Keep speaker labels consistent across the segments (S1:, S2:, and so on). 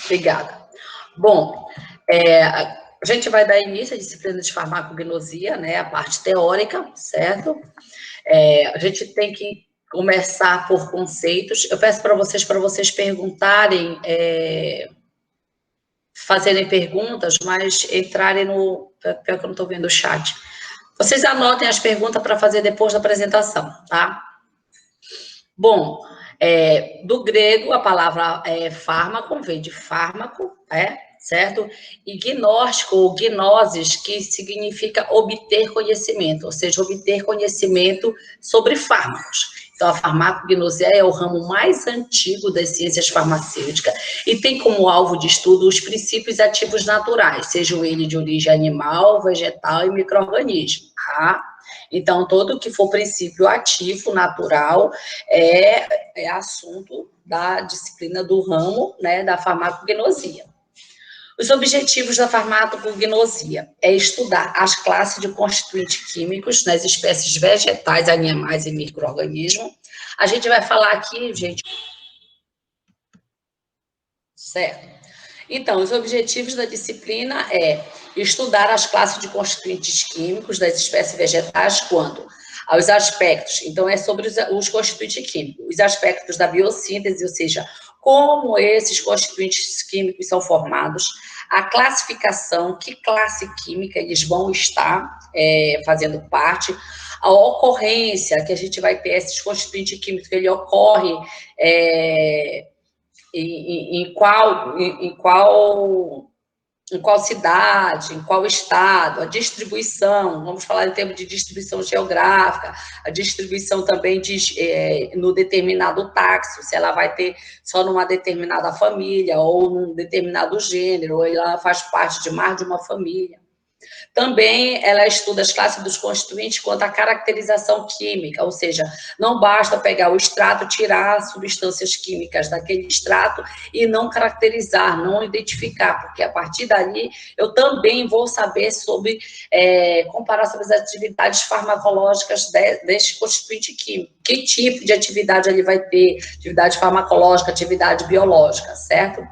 S1: Obrigada. Bom, a gente vai dar início à disciplina de farmacognosia, né, a parte teórica, certo? A gente tem que começar por conceitos. Eu peço para vocês perguntarem, fazerem perguntas, mas entrarem no... Pior que eu não estou vendo o chat. Vocês anotem as perguntas para fazer depois da apresentação, tá? Bom, do grego, a palavra fármaco vem de fármaco, certo? E gnóstico, ou gnosis, que significa obter conhecimento, ou seja, obter conhecimento sobre fármacos. Então, a farmacognosia é o ramo mais antigo das ciências farmacêuticas e tem como alvo de estudo os princípios ativos naturais, sejam eles de origem animal, vegetal e micro-organismo, tá? Então, todo que for princípio ativo, natural, é assunto da disciplina do ramo, né, da farmacognosia. Os objetivos da farmacognosia é estudar as classes de constituintes químicos nas espécies vegetais, animais e micro-organismos. A gente vai falar aqui, gente... Certo. Então, os objetivos da disciplina é estudar as classes de constituintes químicos das espécies vegetais quanto aos aspectos, então é sobre os constituintes químicos, os aspectos da biossíntese, ou seja, como esses constituintes químicos são formados, a classificação, que classe química eles vão estar fazendo parte, a ocorrência, que a gente vai ter esses constituintes químicos, que ele ocorre em qual cidade, em qual estado, a distribuição, vamos falar em termos de distribuição geográfica, a distribuição também no determinado taxo, se ela vai ter só numa determinada família, ou num determinado gênero, ou ela faz parte de mais de uma família. Também ela estuda as classes dos constituintes quanto à caracterização química, ou seja, não basta pegar o extrato, tirar substâncias químicas daquele extrato e não caracterizar, não identificar, porque a partir dali eu também vou saber comparar sobre as atividades farmacológicas desse constituinte químico, que tipo de atividade ele vai ter, atividade farmacológica, atividade biológica, certo?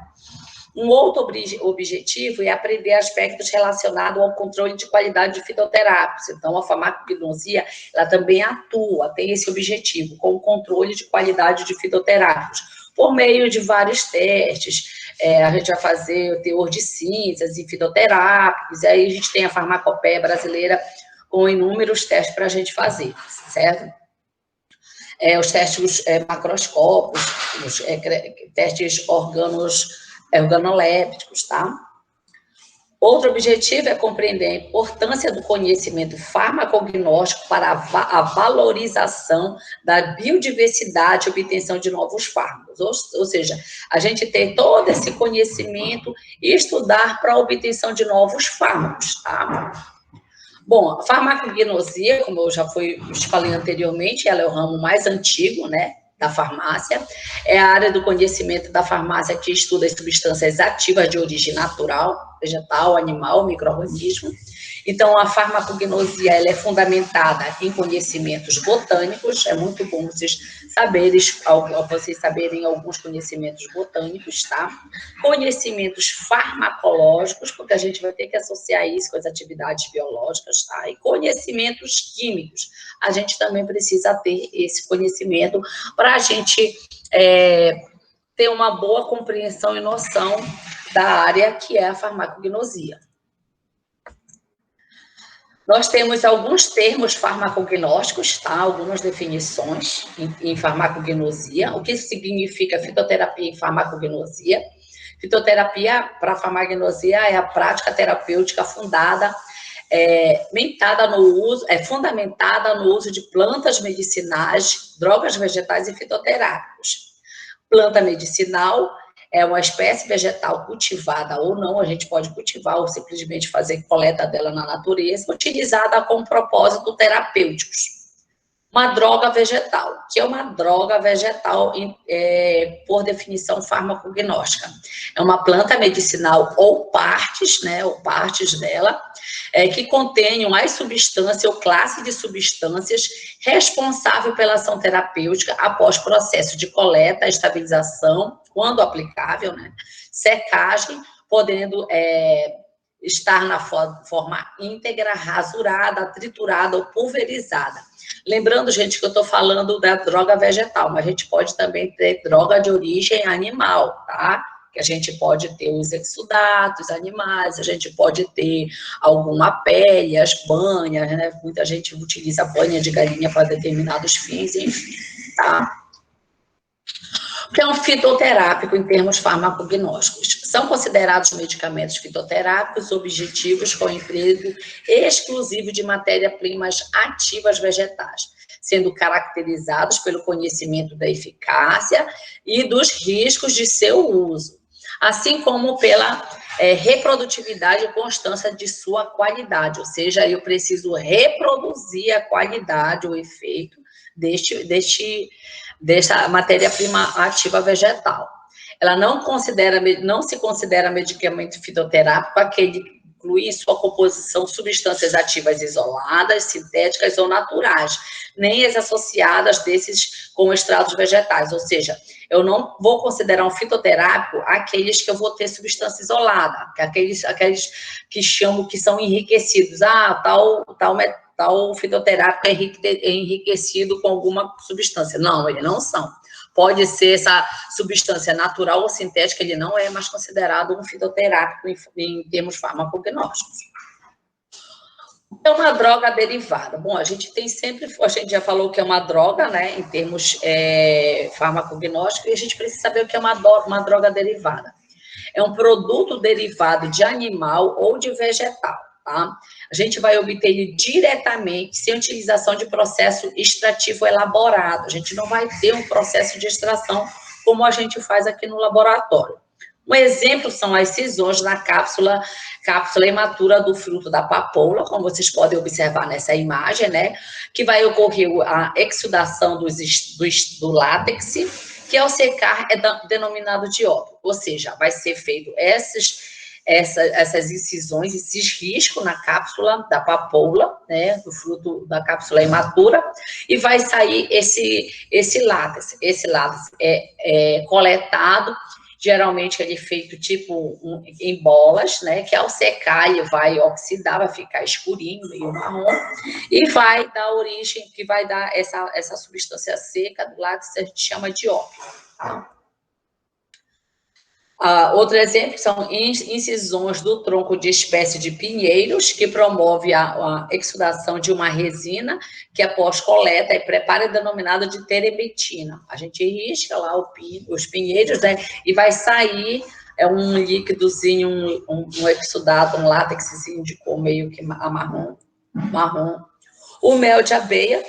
S1: Um outro objetivo é aprender aspectos relacionados ao controle de qualidade de fitoterápicos. Então, a farmacognosia, ela também atua, tem esse objetivo, com o controle de qualidade de fitoterápicos, por meio de vários testes. A gente vai fazer o teor de síntese, fitoterápicos, e aí a gente tem a farmacopeia brasileira com inúmeros testes para a gente fazer, certo? Os testes macroscópicos, os testes organolépticos, tá? Outro objetivo é compreender a importância do conhecimento farmacognóstico para a valorização da biodiversidade e obtenção de novos fármacos. Ou seja, a gente tem todo esse conhecimento e estudar para a obtenção de novos fármacos, tá? Bom, a farmacognosia, como eu já falei anteriormente, ela é o ramo mais antigo, né, da farmácia, é a área do conhecimento da farmácia que estuda as substâncias ativas de origem natural, vegetal, animal, micro-organismo. Então, a farmacognosia, ela é fundamentada em conhecimentos botânicos, é muito bom vocês saberem alguns conhecimentos botânicos, tá? Conhecimentos farmacológicos, porque a gente vai ter que associar isso com as atividades biológicas, tá? E conhecimentos químicos, a gente também precisa ter esse conhecimento para a gente ter uma boa compreensão e noção da área que é a farmacognosia. Nós temos alguns termos farmacognósticos, tá? Algumas definições em farmacognosia. O que significa fitoterapia em farmacognosia? Fitoterapia, para a farmacognosia, é a prática terapêutica fundamentada no uso de plantas medicinais, drogas vegetais e fitoterápicos. Planta medicinal é uma espécie vegetal cultivada ou não, a gente pode cultivar ou simplesmente fazer coleta dela na natureza, utilizada com propósitos terapêuticos. Uma droga vegetal, que é uma droga vegetal, por definição farmacognóstica. É uma planta medicinal ou partes, né, ou partes dela, que contenham as substâncias ou classe de substâncias responsável pela ação terapêutica após processo de coleta, estabilização, quando aplicável, né, secagem, podendo estar na forma íntegra, rasurada, triturada ou pulverizada. Lembrando, gente, que eu estou falando da droga vegetal, mas a gente pode também ter droga de origem animal, tá? Que a gente pode ter os exudatos animais, a gente pode ter alguma pele, as banhas, né? Muita gente utiliza banha de galinha para determinados fins, enfim, tá? Que é um fitoterápico em termos farmacognósticos. São considerados medicamentos fitoterápicos objetivos com emprego exclusivo de matéria-primas ativas vegetais, sendo caracterizados pelo conhecimento da eficácia e dos riscos de seu uso, assim como pela reprodutividade e constância de sua qualidade, ou seja, eu preciso reproduzir a qualidade, o efeito dessa matéria-prima ativa vegetal. Ela não se considera medicamento fitoterápico aquele que inclui em sua composição substâncias ativas isoladas, sintéticas ou naturais, nem as associadas desses com extratos vegetais, ou seja, eu não vou considerar um fitoterápico aqueles que eu vou ter substância isolada, aqueles que chamam que são enriquecidos, tal fitoterápico é enriquecido com alguma substância. Não, eles não são. Pode ser essa substância natural ou sintética, ele não é mais considerado um fitoterápico em termos farmacognósticos. É uma droga derivada. Bom, a gente já falou que é uma droga, né, em termos farmacognósticos, e a gente precisa saber o que é uma droga derivada. É um produto derivado de animal ou de vegetal, tá? A gente vai obter ele diretamente, sem utilização de processo extrativo elaborado. A gente não vai ter um processo de extração como a gente faz aqui no laboratório. Um exemplo são as cisões na cápsula imatura do fruto da papoula, como vocês podem observar nessa imagem, né? Que vai ocorrer a exudação do látex, que ao secar é denominado diópio, ou seja, vai ser feito essas incisões, esses riscos na cápsula da papoula, né, do fruto da cápsula imatura, e vai sair esse látex. Esse látex é coletado, geralmente ele é feito em bolas, né, que ao secar ele vai oxidar, vai ficar escurinho, meio marrom, e vai dar origem, que vai dar essa substância seca do látex, a gente chama de ópio. Tá? Outro exemplo são incisões do tronco de espécie de pinheiros, que promove a exudação de uma resina, que após coleta e preparo é denominada de terebentina. A gente risca lá os pinheiros, né, e vai sair um líquidozinho, um exudado, um látexzinho de cor meio que marrom. O mel de abelha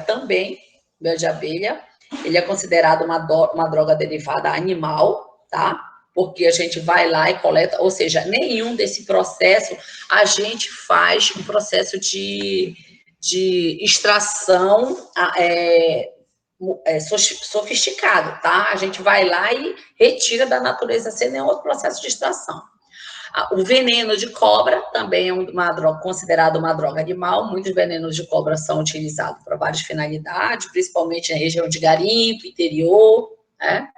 S1: também, mel de abelha, ele é considerado uma droga derivada animal, tá? Porque a gente vai lá e coleta, ou seja, nenhum desse processo a gente faz um processo de extração sofisticado, tá? A gente vai lá e retira da natureza sem nenhum outro processo de extração. O veneno de cobra também é considerado uma droga animal. Muitos venenos de cobra são utilizados para várias finalidades, principalmente na região de garimpo, interior, né?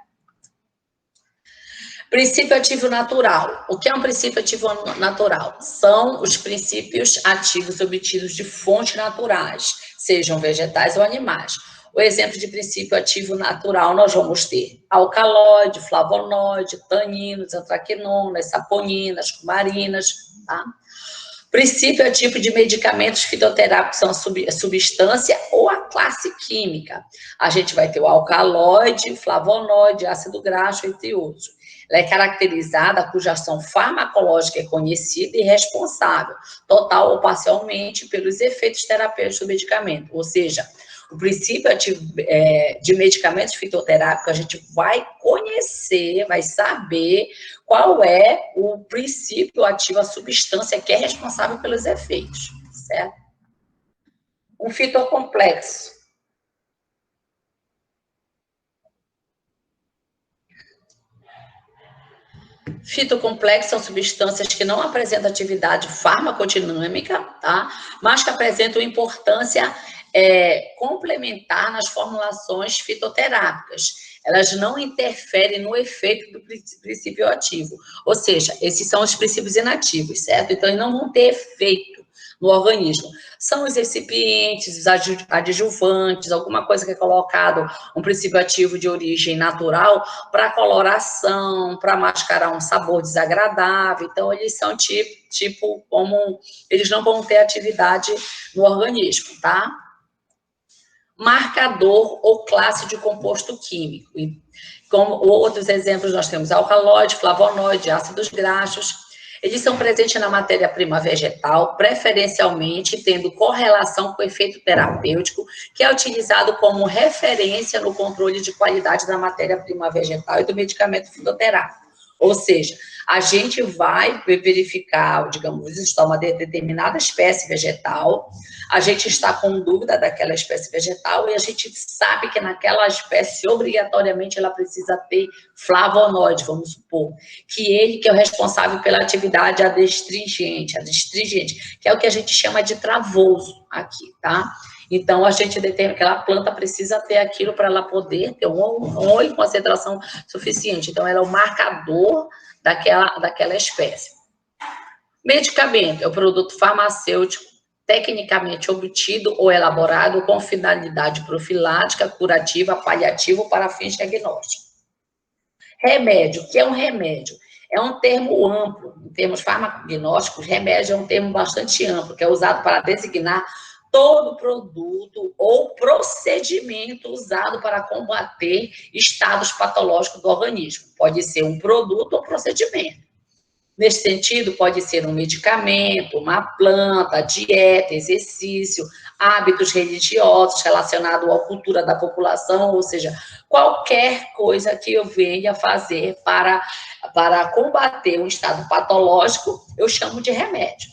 S1: Princípio ativo natural. O que é um princípio ativo natural? São os princípios ativos obtidos de fontes naturais, sejam vegetais ou animais. O exemplo de princípio ativo natural, nós vamos ter alcaloide, flavonoide, taninos, antraquinonas, saponinas, cumarinas, tá? Princípio ativo de medicamentos fitoterápicos são a substância ou a classe química. A gente vai ter o alcaloide, flavonoide, ácido graxo, entre outros. Ela é caracterizada cuja ação farmacológica é conhecida e responsável, total ou parcialmente, pelos efeitos terapêuticos do medicamento. Ou seja, o princípio ativo de medicamentos fitoterápicos, a gente vai conhecer, vai saber qual é o princípio ativo, a substância que é responsável pelos efeitos, certo? Um fitocomplexo. Fitocomplexos são substâncias que não apresentam atividade farmacodinâmica, tá? Mas que apresentam importância complementar nas formulações fitoterápicas. Elas não interferem no efeito do princípio ativo. Ou seja, esses são os princípios inativos, certo? Então, eles não vão ter efeito no organismo. São os recipientes, os adjuvantes, alguma coisa que é colocado, um princípio ativo de origem natural, para coloração, para mascarar um sabor desagradável. Então, eles são tipo como... Eles não vão ter atividade no organismo, tá? Marcador ou classe de composto químico. Como outros exemplos, nós temos alcaloide, flavonoide, ácidos graxos. Eles são presentes na matéria-prima vegetal, preferencialmente tendo correlação com o efeito terapêutico, que é utilizado como referência no controle de qualidade da matéria-prima vegetal e do medicamento fitoterápico. Ou seja, a gente vai verificar, digamos, está uma determinada espécie vegetal, a gente está com dúvida daquela espécie vegetal e a gente sabe que naquela espécie, obrigatoriamente, ela precisa ter flavonoide, vamos supor, que é o responsável pela atividade adstringente, que é o que a gente chama de travoso aqui, tá? Então, a gente determina que aquela planta precisa ter aquilo para ela poder ter um óleo em concentração suficiente. Então, ela é o marcador daquela espécie. Medicamento é o produto farmacêutico tecnicamente obtido ou elaborado com finalidade profilática, curativa, paliativa ou para fins diagnósticos. Remédio, o que é um remédio? É um termo amplo, em termos farmacognósticos, remédio é um termo bastante amplo, que é usado para designar todo produto ou procedimento usado para combater estados patológicos do organismo. Pode ser um produto ou procedimento. Nesse sentido, pode ser um medicamento, uma planta, dieta, exercício, hábitos religiosos relacionados à cultura da população, ou seja, qualquer coisa que eu venha fazer para combater um estado patológico, eu chamo de remédio.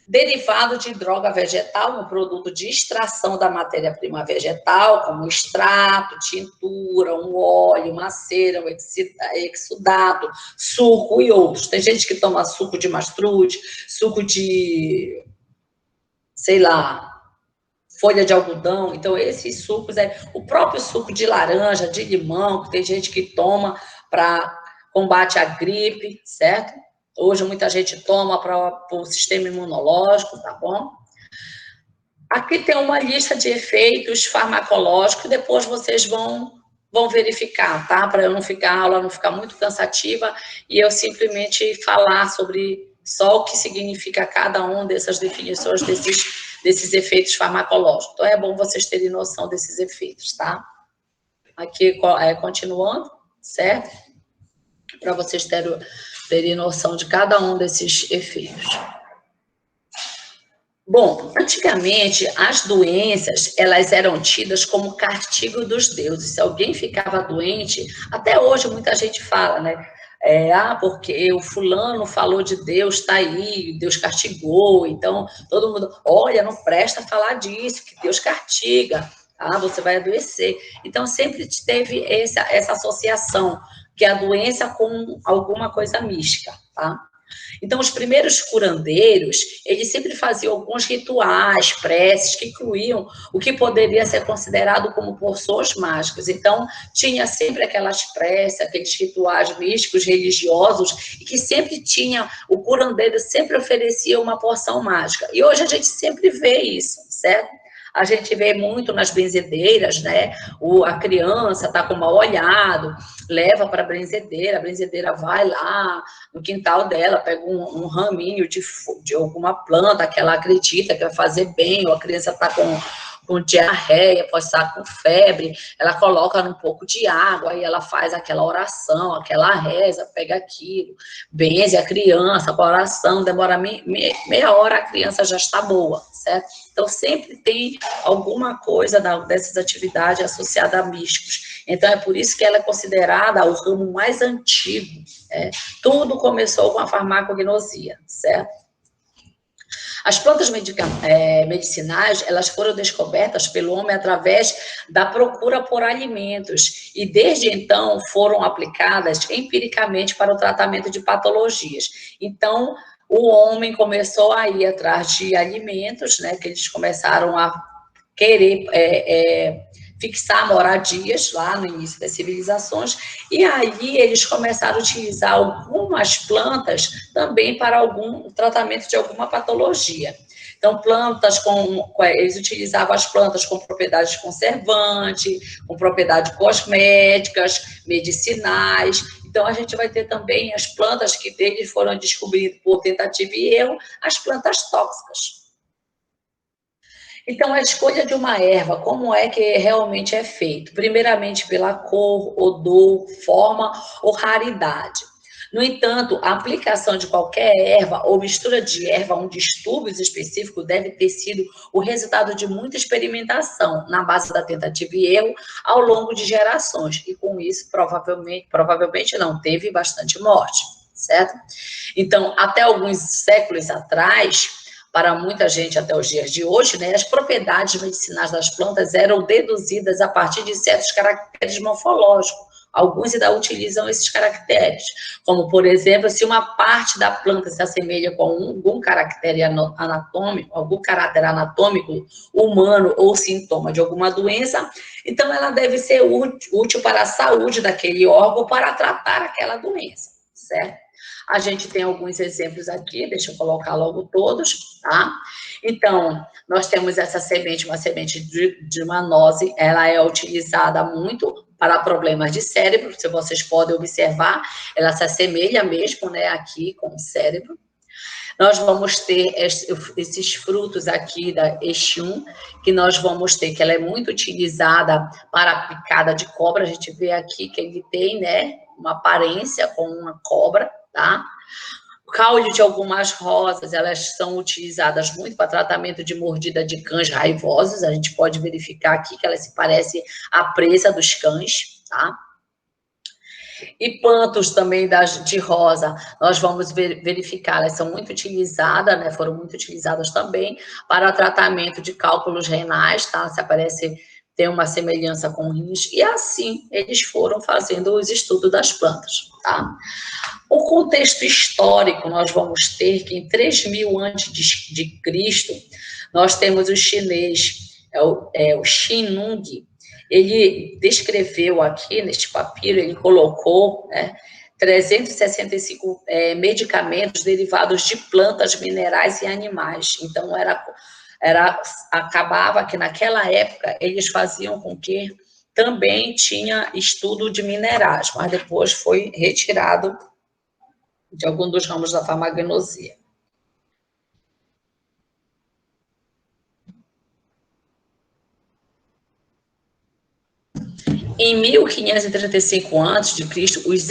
S1: Derivado de droga vegetal, um produto de extração da matéria-prima vegetal, como extrato, tintura, um óleo, uma cera, um exudato, suco e outros. Tem gente que toma suco de mastrude, suco de, sei lá, folha de algodão. Então, esses sucos, o próprio suco de laranja, de limão, que tem gente que toma para combate à gripe, certo? Hoje, muita gente toma para o sistema imunológico, tá bom? Aqui tem uma lista de efeitos farmacológicos, depois vocês vão verificar, tá? Para a aula não ficar muito cansativa e eu simplesmente falar sobre só o que significa cada uma dessas definições desses efeitos farmacológicos. Então, é bom vocês terem noção desses efeitos, tá? Aqui, continuando, certo? Para vocês terem noção de cada um desses efeitos. Bom, antigamente, as doenças, elas eram tidas como castigo dos deuses. Se alguém ficava doente, até hoje muita gente fala, né? Porque o fulano falou de Deus, está aí, Deus castigou. Então, todo mundo, olha, não presta falar disso, que Deus castiga, tá? Você vai adoecer. Então, sempre teve essa associação, que é a doença com alguma coisa mística, tá? Então, os primeiros curandeiros, eles sempre faziam alguns rituais, preces, que incluíam o que poderia ser considerado como porções mágicas. Então, tinha sempre aquelas preces, aqueles rituais místicos, religiosos, e que sempre tinha, o curandeiro sempre oferecia uma porção mágica. E hoje a gente sempre vê isso, certo? A gente vê muito nas benzedeiras, né? A criança está com mal olhado, leva para a benzedeira vai lá no quintal dela, pega um raminho de alguma planta que ela acredita que vai fazer bem, ou a criança está com diarreia, pode estar com febre, ela coloca um pouco de água, aí ela faz aquela oração, aquela reza, pega aquilo, benze a criança, a oração, demora meia hora, a criança já está boa, certo? Então, sempre tem alguma coisa dessas atividades associada a místicos. Então, é por isso que ela é considerada o ramo mais antigo. Tudo começou com a farmacognosia, certo? As plantas medicinais, elas foram descobertas pelo homem através da procura por alimentos e, desde então, foram aplicadas empiricamente para o tratamento de patologias. Então, o homem começou a ir atrás de alimentos, né, que eles começaram a querer fixar moradias lá no início das civilizações, e aí eles começaram a utilizar algumas plantas também para algum tratamento de alguma patologia. Então, eles utilizavam as plantas com propriedades conservantes, com propriedades cosméticas, medicinais. Então, a gente vai ter também as plantas que eles foram descobrindo por tentativa e erro, as plantas tóxicas. Então, a escolha de uma erva, como é que realmente é feito? Primeiramente, pela cor, odor, forma ou raridade. No entanto, a aplicação de qualquer erva ou mistura de erva a um distúrbio específico deve ter sido o resultado de muita experimentação na base da tentativa e erro ao longo de gerações. E com isso, provavelmente não, teve bastante morte, certo? Então, até alguns séculos atrás, para muita gente até os dias de hoje, né, as propriedades medicinais das plantas eram deduzidas a partir de certos caracteres morfológicos. Alguns ainda utilizam esses caracteres, como, por exemplo, se uma parte da planta se assemelha com algum caráter anatômico humano ou sintoma de alguma doença, então ela deve ser útil para a saúde daquele órgão para tratar aquela doença, certo? A gente tem alguns exemplos aqui, deixa eu colocar logo todos, tá? Então, nós temos essa semente, uma semente de manose, ela é utilizada muito para problemas de cérebro, se vocês podem observar, ela se assemelha mesmo, né, aqui com o cérebro. Nós vamos ter esses frutos aqui da Exum, que nós vamos ter, que ela é muito utilizada para a picada de cobra, a gente vê aqui que ele tem, né, uma aparência com uma cobra, tá? O caule de algumas rosas, elas são utilizadas muito para tratamento de mordida de cães raivosos, a gente pode verificar aqui que ela se parece à presa dos cães, tá? E plantas também de rosa, nós vamos verificar, elas são muito utilizadas, né, foram muito utilizadas também para tratamento de cálculos renais, tá? Se aparece, tem uma semelhança com rins, e assim eles foram fazendo os estudos das plantas, tá? O contexto histórico, nós vamos ter que em 3000 a.C., nós temos o chinês, o Xin Nung, ele descreveu aqui, neste papiro, ele colocou, né, 365 medicamentos derivados de plantas, minerais e animais. Então, acabava que naquela época eles faziam com que também tinha estudo de minerais, mas depois foi retirado de algum dos ramos da farmacognosia. Em 1535 a.C., os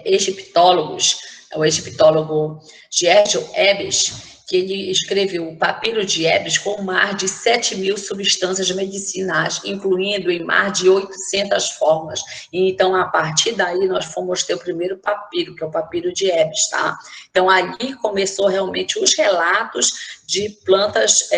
S1: egiptólogos, o egiptólogo Gergio Ebers, que ele escreveu o Papiro de Ebers com mais de 7.000 substâncias medicinais, incluindo em mais de 800 formas. E, então, a partir daí, nós fomos ter o primeiro papiro, que é o Papiro de Ebers, tá? Então, ali começou realmente os relatos de plantas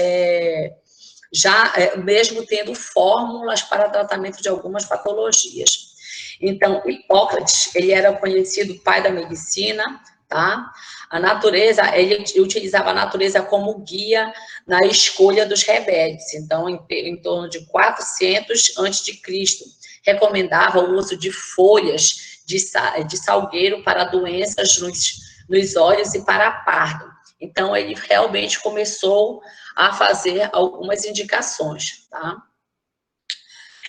S1: já mesmo tendo fórmulas para tratamento de algumas patologias. Então, Hipócrates, ele era conhecido pai da medicina, tá? A natureza, ele utilizava a natureza como guia na escolha dos remédios. Então, em torno de 400 a.C., recomendava o uso de folhas de salgueiro para doenças nos olhos e para pardo. Então, ele realmente começou a fazer algumas indicações, tá?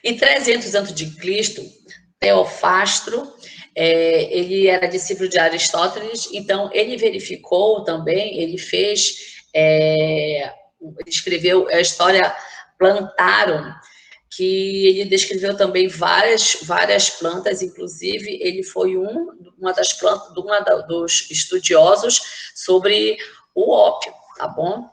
S1: Em 300 a.C., Teofastro, ele era discípulo de Aristóteles, então ele verificou também, ele escreveu a história Plantarum, que ele descreveu também várias plantas, inclusive ele foi uma dos estudiosos sobre o ópio, tá bom?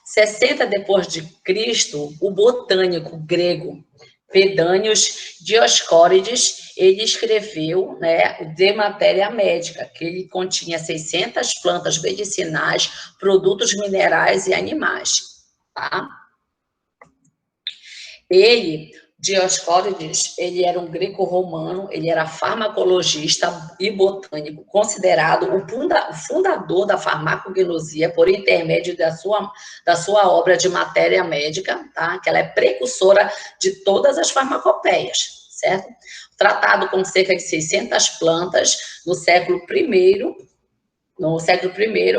S1: 60 depois de Cristo, o botânico grego Pedânios Dioscórides, ele escreveu, né, de matéria médica, que ele continha 600 plantas medicinais, produtos minerais e animais, tá? Ele, Dioscórides, ele era um greco-romano, ele era farmacologista e botânico, considerado o fundador da farmacognosia por intermédio da sua obra de matéria médica, tá? Que ela é precursora de todas as farmacopeias, certo? Tratado com cerca de 600 plantas no século I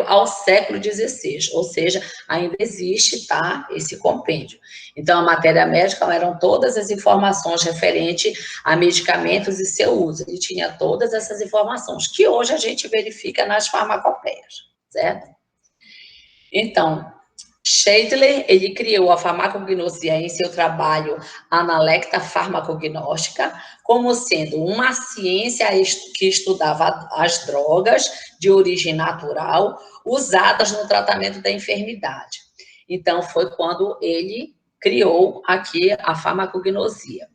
S1: ao século XVI, ou seja, ainda existe, tá, esse compêndio. Então, a matéria médica eram todas as informações referentes a medicamentos e seu uso. Ele tinha todas essas informações, que hoje a gente verifica nas farmacopeias, certo? Então, Scheidler, ele criou a farmacognosia em seu trabalho Analecta Farmacognóstica, como sendo uma ciência que estudava as drogas de origem natural usadas no tratamento da enfermidade. Então, foi quando ele criou aqui a farmacognosia.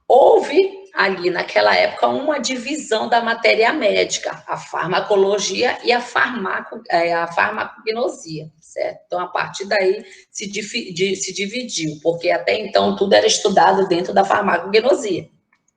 S1: Houve ali naquela época uma divisão da matéria médica, a farmacologia e a farmacognosia, certo? Então, a partir daí se dividiu, porque até então tudo era estudado dentro da farmacognosia,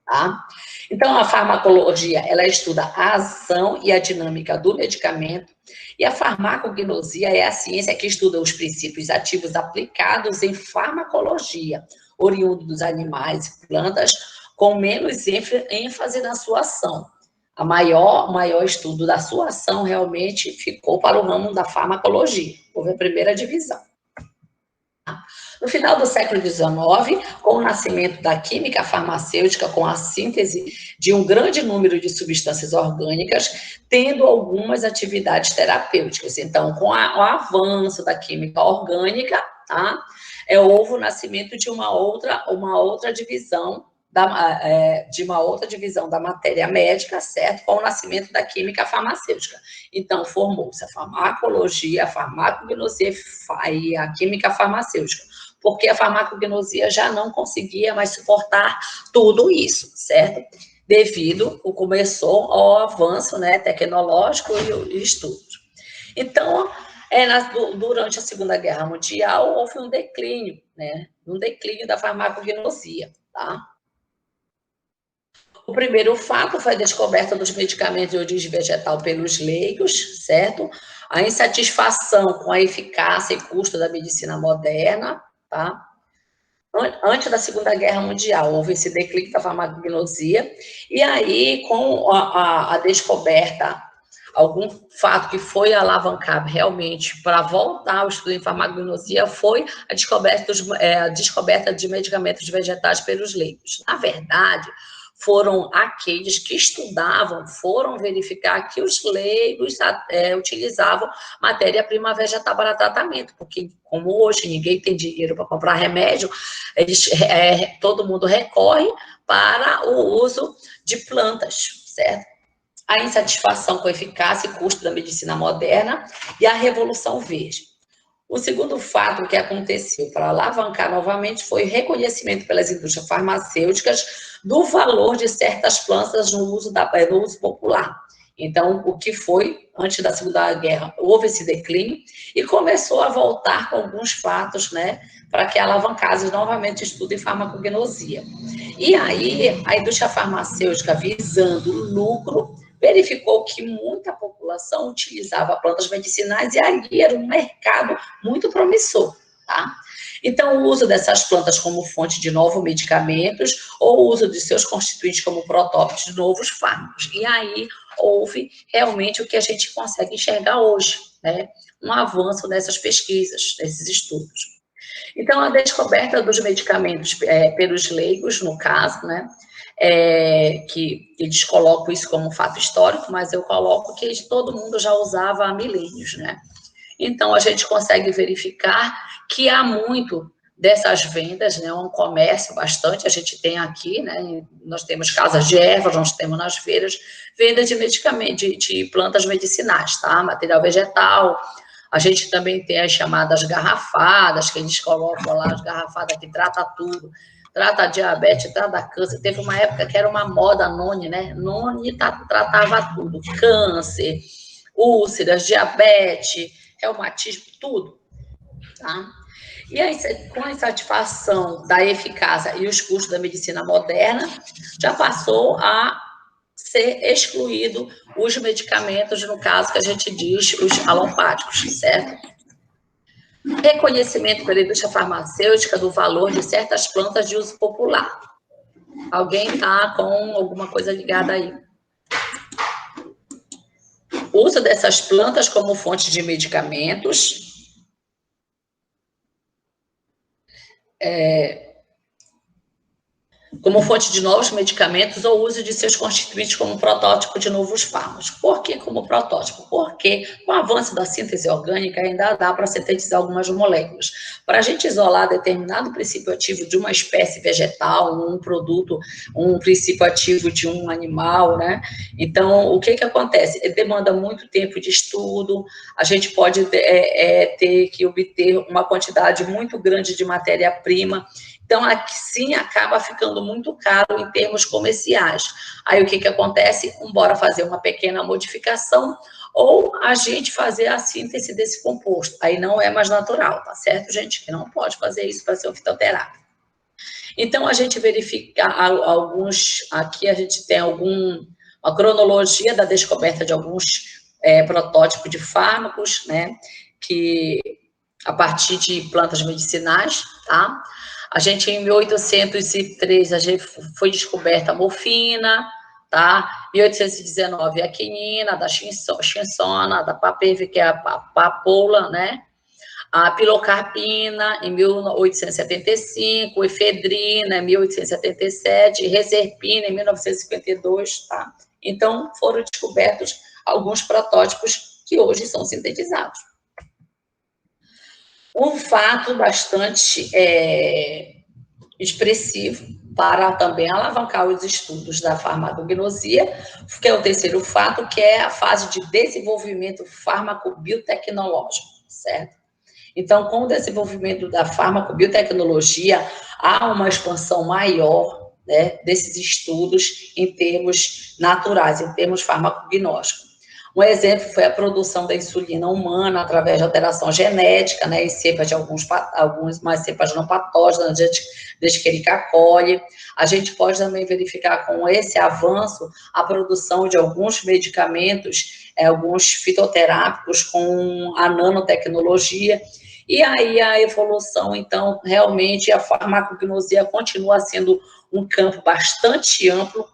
S1: tá? Então, a farmacologia, ela estuda a ação e a dinâmica do medicamento, e a farmacognosia é a ciência que estuda os princípios ativos aplicados em farmacologia, oriundo dos animais e plantas, com menos ênfase na sua ação. O maior estudo da sua ação realmente ficou para o ramo da farmacologia. Houve a primeira divisão. No final do século XIX, com o nascimento da química farmacêutica, com a síntese de um grande número de substâncias orgânicas, tendo algumas atividades terapêuticas. Então, com o avanço da química orgânica, tá? Houve o nascimento de uma outra divisão da matéria médica, certo? Com o nascimento da química farmacêutica. Então, formou-se a farmacologia, a farmacognosia e a química farmacêutica, porque a farmacognosia já não conseguia mais suportar tudo isso, certo? Devido começou ao avanço, né, tecnológico e estudos. Então, durante a Segunda Guerra Mundial, houve um declínio, né? Um declínio da farmacognosia, tá? O primeiro fato foi a descoberta dos medicamentos de origem vegetal pelos leigos, certo? A insatisfação com a eficácia e custo da medicina moderna, tá? Antes da Segunda Guerra Mundial, houve esse declínio da farmacognosia, e aí, com a descoberta, algum fato que foi alavancar realmente para voltar ao estudo em farmacognosia foi a descoberta de medicamentos vegetais pelos leigos. Na verdade, foram aqueles que estudavam, foram verificar que os leigos utilizavam matéria-prima vegetal para tratamento, porque como hoje ninguém tem dinheiro para comprar remédio, todo mundo recorre para o uso de plantas, certo? A insatisfação com a eficácia e custo da medicina moderna e a Revolução Verde. O segundo fato que aconteceu para alavancar novamente foi o reconhecimento pelas indústrias farmacêuticas do valor de certas plantas no uso popular. Então, o que foi, antes da Segunda Guerra, houve esse declínio e começou a voltar com alguns fatos, né, para que alavancasse novamente o estudo em farmacognosia. E aí, a indústria farmacêutica, visando lucro, verificou que muita população utilizava plantas medicinais e ali era um mercado muito promissor, tá? Então, o uso dessas plantas como fonte de novos medicamentos ou o uso de seus constituintes como protótipos de novos fármacos. E aí houve realmente o que a gente consegue enxergar hoje, né? Um avanço nessas pesquisas, nesses estudos. Então, a descoberta dos medicamentos pelos leigos, no caso, né? Que eles colocam isso como um fato histórico, mas eu coloco que todo mundo já usava há milênios, né? Então, a gente consegue verificar que há muito dessas vendas, né? Um comércio bastante, a gente tem aqui, né? Nós temos casas de ervas, nós temos nas feiras, venda de medicamentos, de plantas medicinais, tá? Material vegetal. A gente também tem as chamadas garrafadas, que eles colocam lá, as garrafadas que trata tudo. trata diabetes, trata câncer. Teve uma época que era uma moda Noni, né? Noni tratava tudo, câncer, úlceras, diabetes, reumatismo, tudo, tá? E aí, com a insatisfação da eficácia e os custos da medicina moderna, já passou a ser excluído os medicamentos, no caso que a gente diz, os alopáticos, certo? Reconhecimento pela indústria farmacêutica do valor de certas plantas de uso popular. Alguém está com alguma coisa ligada aí? O uso dessas plantas como fonte de medicamentos, como fonte de novos medicamentos ou uso de seus constituintes como protótipo de novos fármacos. Por que como protótipo? Porque com o avanço da síntese orgânica ainda dá para sintetizar algumas moléculas. Para a gente isolar determinado princípio ativo de uma espécie vegetal, um produto, um princípio ativo de um animal, né? Então, o que acontece? Demanda muito tempo de estudo, a gente pode ter que obter uma quantidade muito grande de matéria-prima. Então, aqui sim acaba ficando muito caro em termos comerciais. Aí, o que acontece? Bora fazer uma pequena modificação ou a gente fazer a síntese desse composto. Aí não é mais natural, tá certo, gente? Que não pode fazer isso para ser um fitoterápico. Então, a gente verifica alguns... Aqui a gente tem uma cronologia da descoberta de alguns protótipos de fármacos, né? Que a partir de plantas medicinais, tá? A gente, em 1803, a gente foi descoberta a morfina, tá? 1819, a quinina, da chinchona, da papaver, que é a papoula, né? A pilocarpina, em 1875, efedrina, em 1877, reserpina, em 1952, tá? Então, foram descobertos alguns protótipos que hoje são sintetizados. Um fato bastante expressivo para também alavancar os estudos da farmacognosia, que é o terceiro fato, que é a fase de desenvolvimento farmacobiotecnológico, certo? Então, com o desenvolvimento da farmacobiotecnologia, há uma expansão maior, né, desses estudos em termos naturais, em termos farmacognósticos. Um exemplo foi a produção da insulina humana através de alteração genética, né, em cepas de algumas cepas não patógenas, de Escherichia coli. A gente pode também verificar com esse avanço a produção de alguns medicamentos, alguns fitoterápicos com a nanotecnologia. E aí a evolução, então, realmente a farmacognosia continua sendo um campo bastante amplo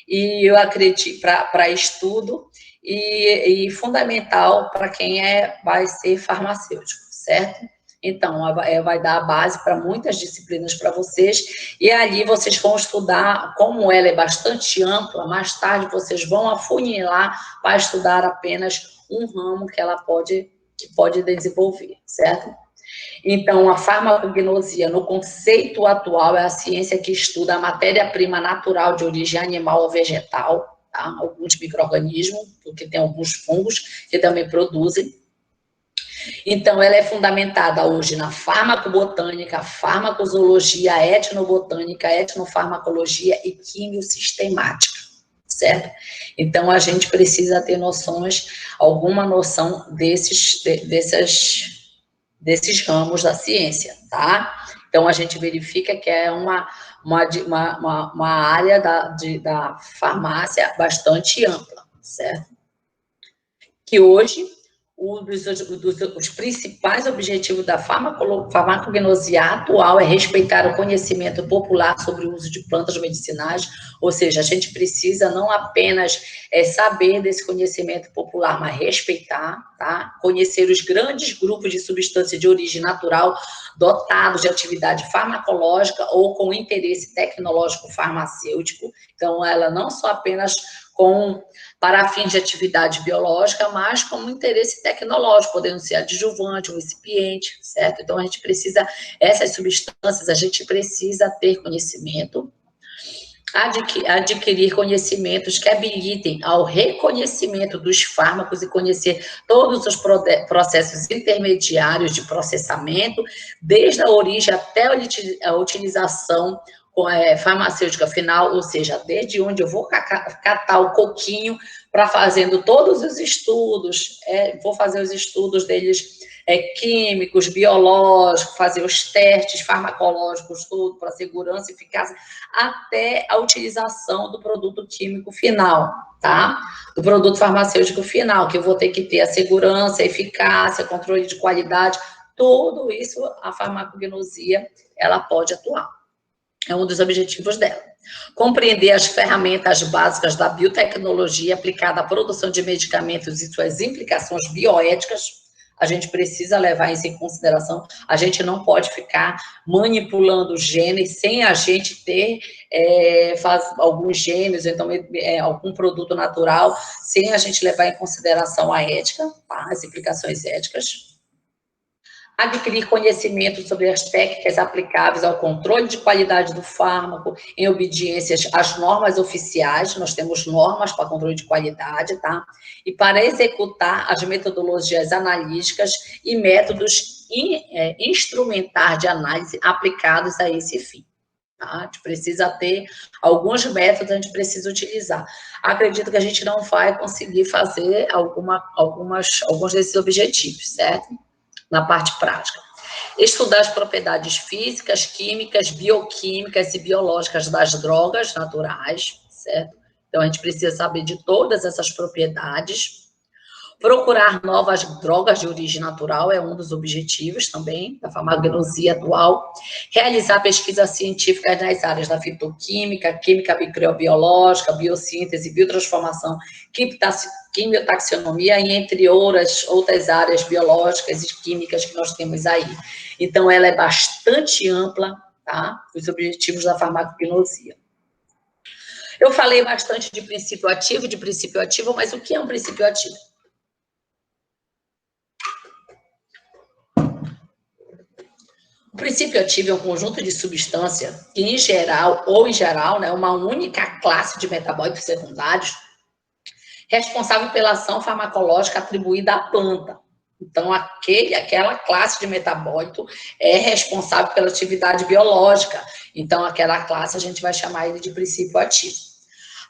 S1: e eu acredito para estudo e fundamental para quem vai ser farmacêutico, certo? Então, vai dar a base para muitas disciplinas para vocês, e ali vocês vão estudar, como ela é bastante ampla, mais tarde vocês vão afunilar para estudar apenas um ramo que ela pode desenvolver, certo? Então, a farmacognosia, no conceito atual, é a ciência que estuda a matéria-prima natural de origem animal ou vegetal, tá? Alguns micro-organismos, porque tem alguns fungos que também produzem. Então, ela é fundamentada hoje na farmacobotânica, farmacozoologia, etnobotânica, etnofarmacologia e quimiosistemática, certo? Então, a gente precisa ter alguma noção desses ramos da ciência, tá? Então, a gente verifica que é uma área da farmácia bastante ampla, certo? Que hoje, os principais objetivos da farmacognosia atual é respeitar o conhecimento popular sobre o uso de plantas medicinais, ou seja, a gente precisa não apenas saber desse conhecimento popular, mas respeitar, tá? Conhecer os grandes grupos de substâncias de origem natural dotados de atividade farmacológica ou com interesse tecnológico farmacêutico. Então, ela não só apenas para fins de atividade biológica, mas como interesse tecnológico, podendo ser adjuvante, um recipiente, certo? Então, essas substâncias, a gente precisa ter conhecimento, adquirir conhecimentos que habilitem ao reconhecimento dos fármacos e conhecer todos os processos intermediários de processamento, desde a origem até a utilização farmacêutica final, ou seja, desde onde eu vou catar o coquinho para fazendo todos os estudos, vou fazer os estudos deles químicos, biológicos, fazer os testes farmacológicos, tudo para segurança e eficácia, até a utilização do produto químico final, tá? Do produto farmacêutico final, que eu vou ter que ter a segurança, a eficácia, controle de qualidade, tudo isso a farmacognosia, ela pode atuar. É um dos objetivos dela. Compreender as ferramentas básicas da biotecnologia aplicada à produção de medicamentos e suas implicações bioéticas. A gente precisa levar isso em consideração. A gente não pode ficar manipulando genes sem a gente ter alguns genes, então algum produto natural, sem a gente levar em consideração a ética, tá? As implicações éticas. Adquirir conhecimento sobre as técnicas aplicáveis ao controle de qualidade do fármaco, em obediência às normas oficiais, nós temos normas para controle de qualidade, tá? E para executar as metodologias analíticas e métodos instrumentais de análise aplicados a esse fim. Tá? A gente precisa ter alguns métodos, a gente precisa utilizar. Acredito que a gente não vai conseguir fazer alguns desses objetivos, certo? Na parte prática. Estudar as propriedades físicas, químicas, bioquímicas e biológicas das drogas naturais, certo? Então, a gente precisa saber de todas essas propriedades. Procurar novas drogas de origem natural é um dos objetivos também da farmacognosia atual. Realizar pesquisas científicas nas áreas da fitoquímica, química microbiológica, biossíntese, biotransformação, quimiotaxonomia e entre outras áreas biológicas e químicas que nós temos aí. Então, ela é bastante ampla, tá? Os objetivos da farmacognosia. Eu falei bastante de princípio ativo, mas o que é um princípio ativo? O princípio ativo é um conjunto de substância que, em geral, né, uma única classe de metabólitos secundários responsável pela ação farmacológica atribuída à planta. Então, aquela classe de metabólito é responsável pela atividade biológica. Então, aquela classe a gente vai chamar ele de princípio ativo.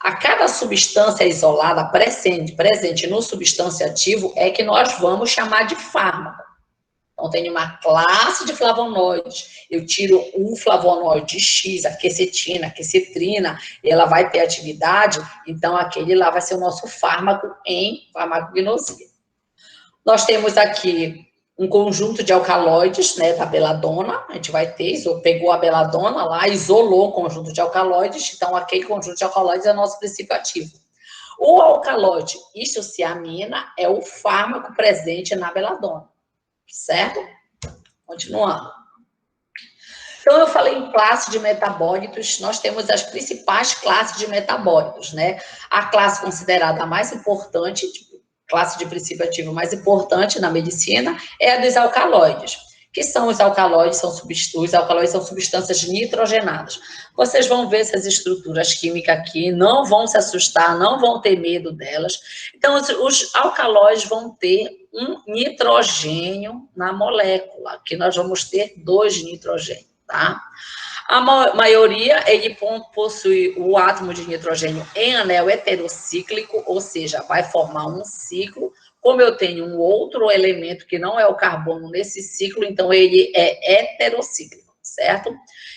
S1: A cada substância isolada presente no substância ativo é que nós vamos chamar de fármaco. Então, tem uma classe de flavonoides, eu tiro um flavonoide X, a quercetina, a quercetrina, ela vai ter atividade, então aquele lá vai ser o nosso fármaco em farmacognosia. Nós temos aqui um conjunto de alcaloides, né, da beladona, a gente vai ter, pegou a beladona lá, isolou o conjunto de alcaloides, então aquele conjunto de alcaloides é o nosso princípio ativo. O alcaloide isociamina é o fármaco presente na beladona. Certo? Continuando. Então, eu falei em classe de metabólitos, nós temos as principais classes de metabólitos, né? A classe considerada a mais importante, classe de princípio ativo mais importante na medicina, é a dos alcaloides. Que são os alcaloides? Os alcaloides são substâncias nitrogenadas. Vocês vão ver essas estruturas químicas aqui, não vão se assustar, não vão ter medo delas. Então, os alcaloides vão ter um nitrogênio na molécula, que nós vamos ter 2 nitrogênios, tá? A maioria, ele possui o átomo de nitrogênio em anel heterocíclico, ou seja, vai formar um ciclo. Como eu tenho um outro elemento que não é o carbono nesse ciclo, então ele é heterocíclico, certo?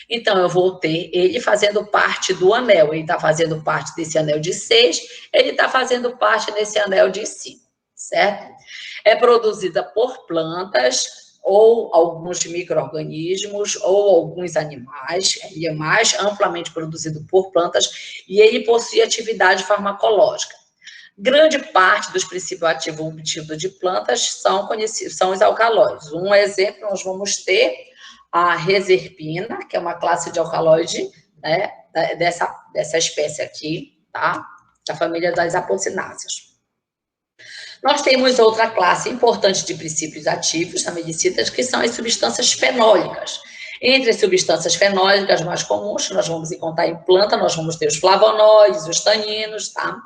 S1: Então, eu vou ter ele fazendo parte do anel, ele está fazendo parte desse anel de 6, ele está fazendo parte desse anel de 5, certo? É produzida por plantas, ou alguns micro-organismos, ou alguns animais, ele é mais amplamente produzido por plantas, e ele possui atividade farmacológica. Grande parte dos princípios ativos obtidos de plantas são conhecidos, são os alcaloides. Um exemplo, nós vamos ter a reserpina, que é uma classe de alcaloide, né, dessa espécie aqui, tá? Da família das apocináceas. Nós temos outra classe importante de princípios ativos na medicina, que são as substâncias fenólicas. Entre as substâncias fenólicas mais comuns, que nós vamos encontrar em planta, nós vamos ter os flavonoides, os taninos, tá?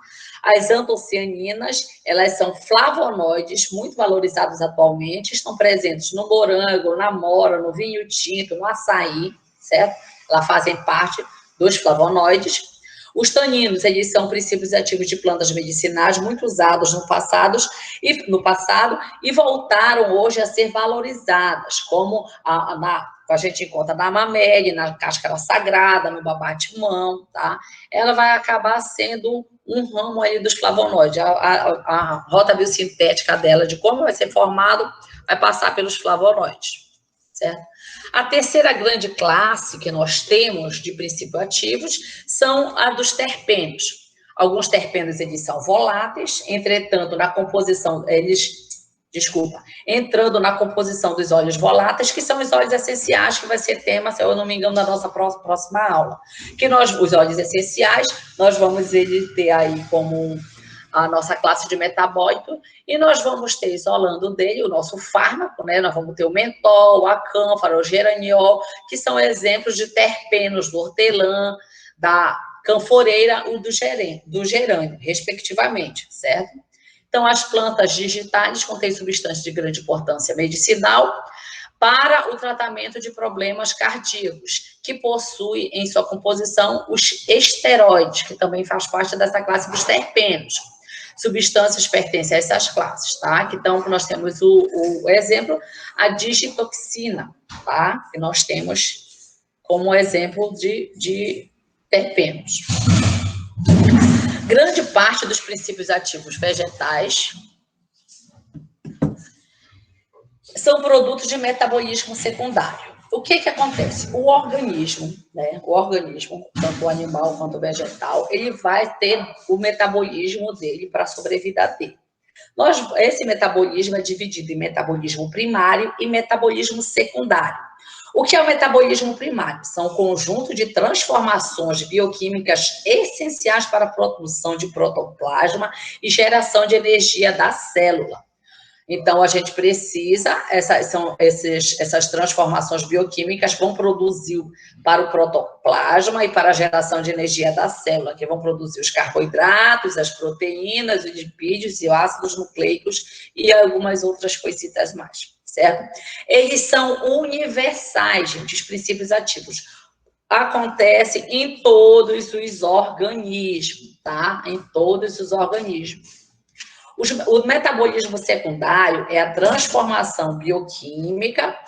S1: As antocianinas, elas são flavonoides muito valorizados atualmente, estão presentes no morango, na mora, no vinho tinto, no açaí, certo? Elas fazem parte dos flavonoides. Os taninos, eles são princípios ativos de plantas medicinais muito usados no passado e voltaram hoje a ser valorizadas, como a gente encontra na mamele, na cáscara sagrada, no babate-mão, tá? Ela vai acabar sendo um ramo aí dos flavonoides. A rota biosintética dela, de como vai ser formado, vai passar pelos flavonoides, certo? A terceira grande classe que nós temos de princípios ativos são a dos terpenos. Alguns terpenos, eles são voláteis, entretanto, na composição, entrando na composição dos óleos voláteis, que são os óleos essenciais, que vai ser tema, se eu não me engano, da nossa próxima aula. Os óleos essenciais, nós vamos ter aí como a nossa classe de metabólito, e nós vamos ter, isolando dele, o nosso fármaco, né? Nós vamos ter o mentol, a cânfora, o geraniol, que são exemplos de terpenos do hortelã, da canforeira ou do gerânio, respectivamente, certo? Então, as plantas digitais contêm substâncias de grande importância medicinal para o tratamento de problemas cardíacos, que possui em sua composição os esteroides, que também faz parte dessa classe dos terpenos. Substâncias pertencem a essas classes, tá? Então, nós temos o exemplo, a digitoxina, tá? Que nós temos como exemplo de terpenos. Grande parte dos princípios ativos vegetais são produtos de metabolismo secundário. O que acontece? O organismo, tanto o animal quanto o vegetal, ele vai ter o metabolismo dele para a sobrevida dele. Esse metabolismo é dividido em metabolismo primário e metabolismo secundário. O que é o metabolismo primário? São um conjunto de transformações bioquímicas essenciais para a produção de protoplasma e geração de energia da célula. Então, a gente precisa, essas transformações bioquímicas vão produzir para o protoplasma e para a geração de energia da célula, que vão produzir os carboidratos, as proteínas, os lipídios e os ácidos nucleicos e algumas outras coisitas mais, certo? Eles são universais, gente, os princípios ativos. Acontece em todos os organismos, tá? Em todos os organismos. O metabolismo secundário é a transformação bioquímica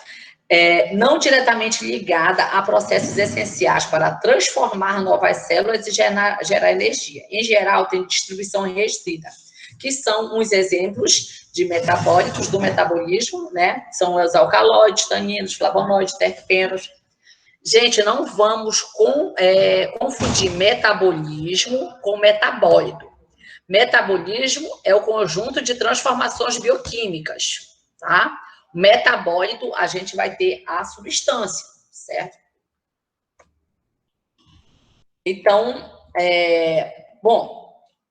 S1: não diretamente ligada a processos essenciais para transformar novas células e gerar energia. Em geral, tem distribuição restrita, que são uns exemplos de metabólicos do metabolismo, né? São os alcaloides, taninos, flavonoides, terpenos. Gente, não vamos confundir metabolismo com metabólito. Metabolismo é o conjunto de transformações bioquímicas, tá? Metabólito, a gente vai ter a substância, certo? Então,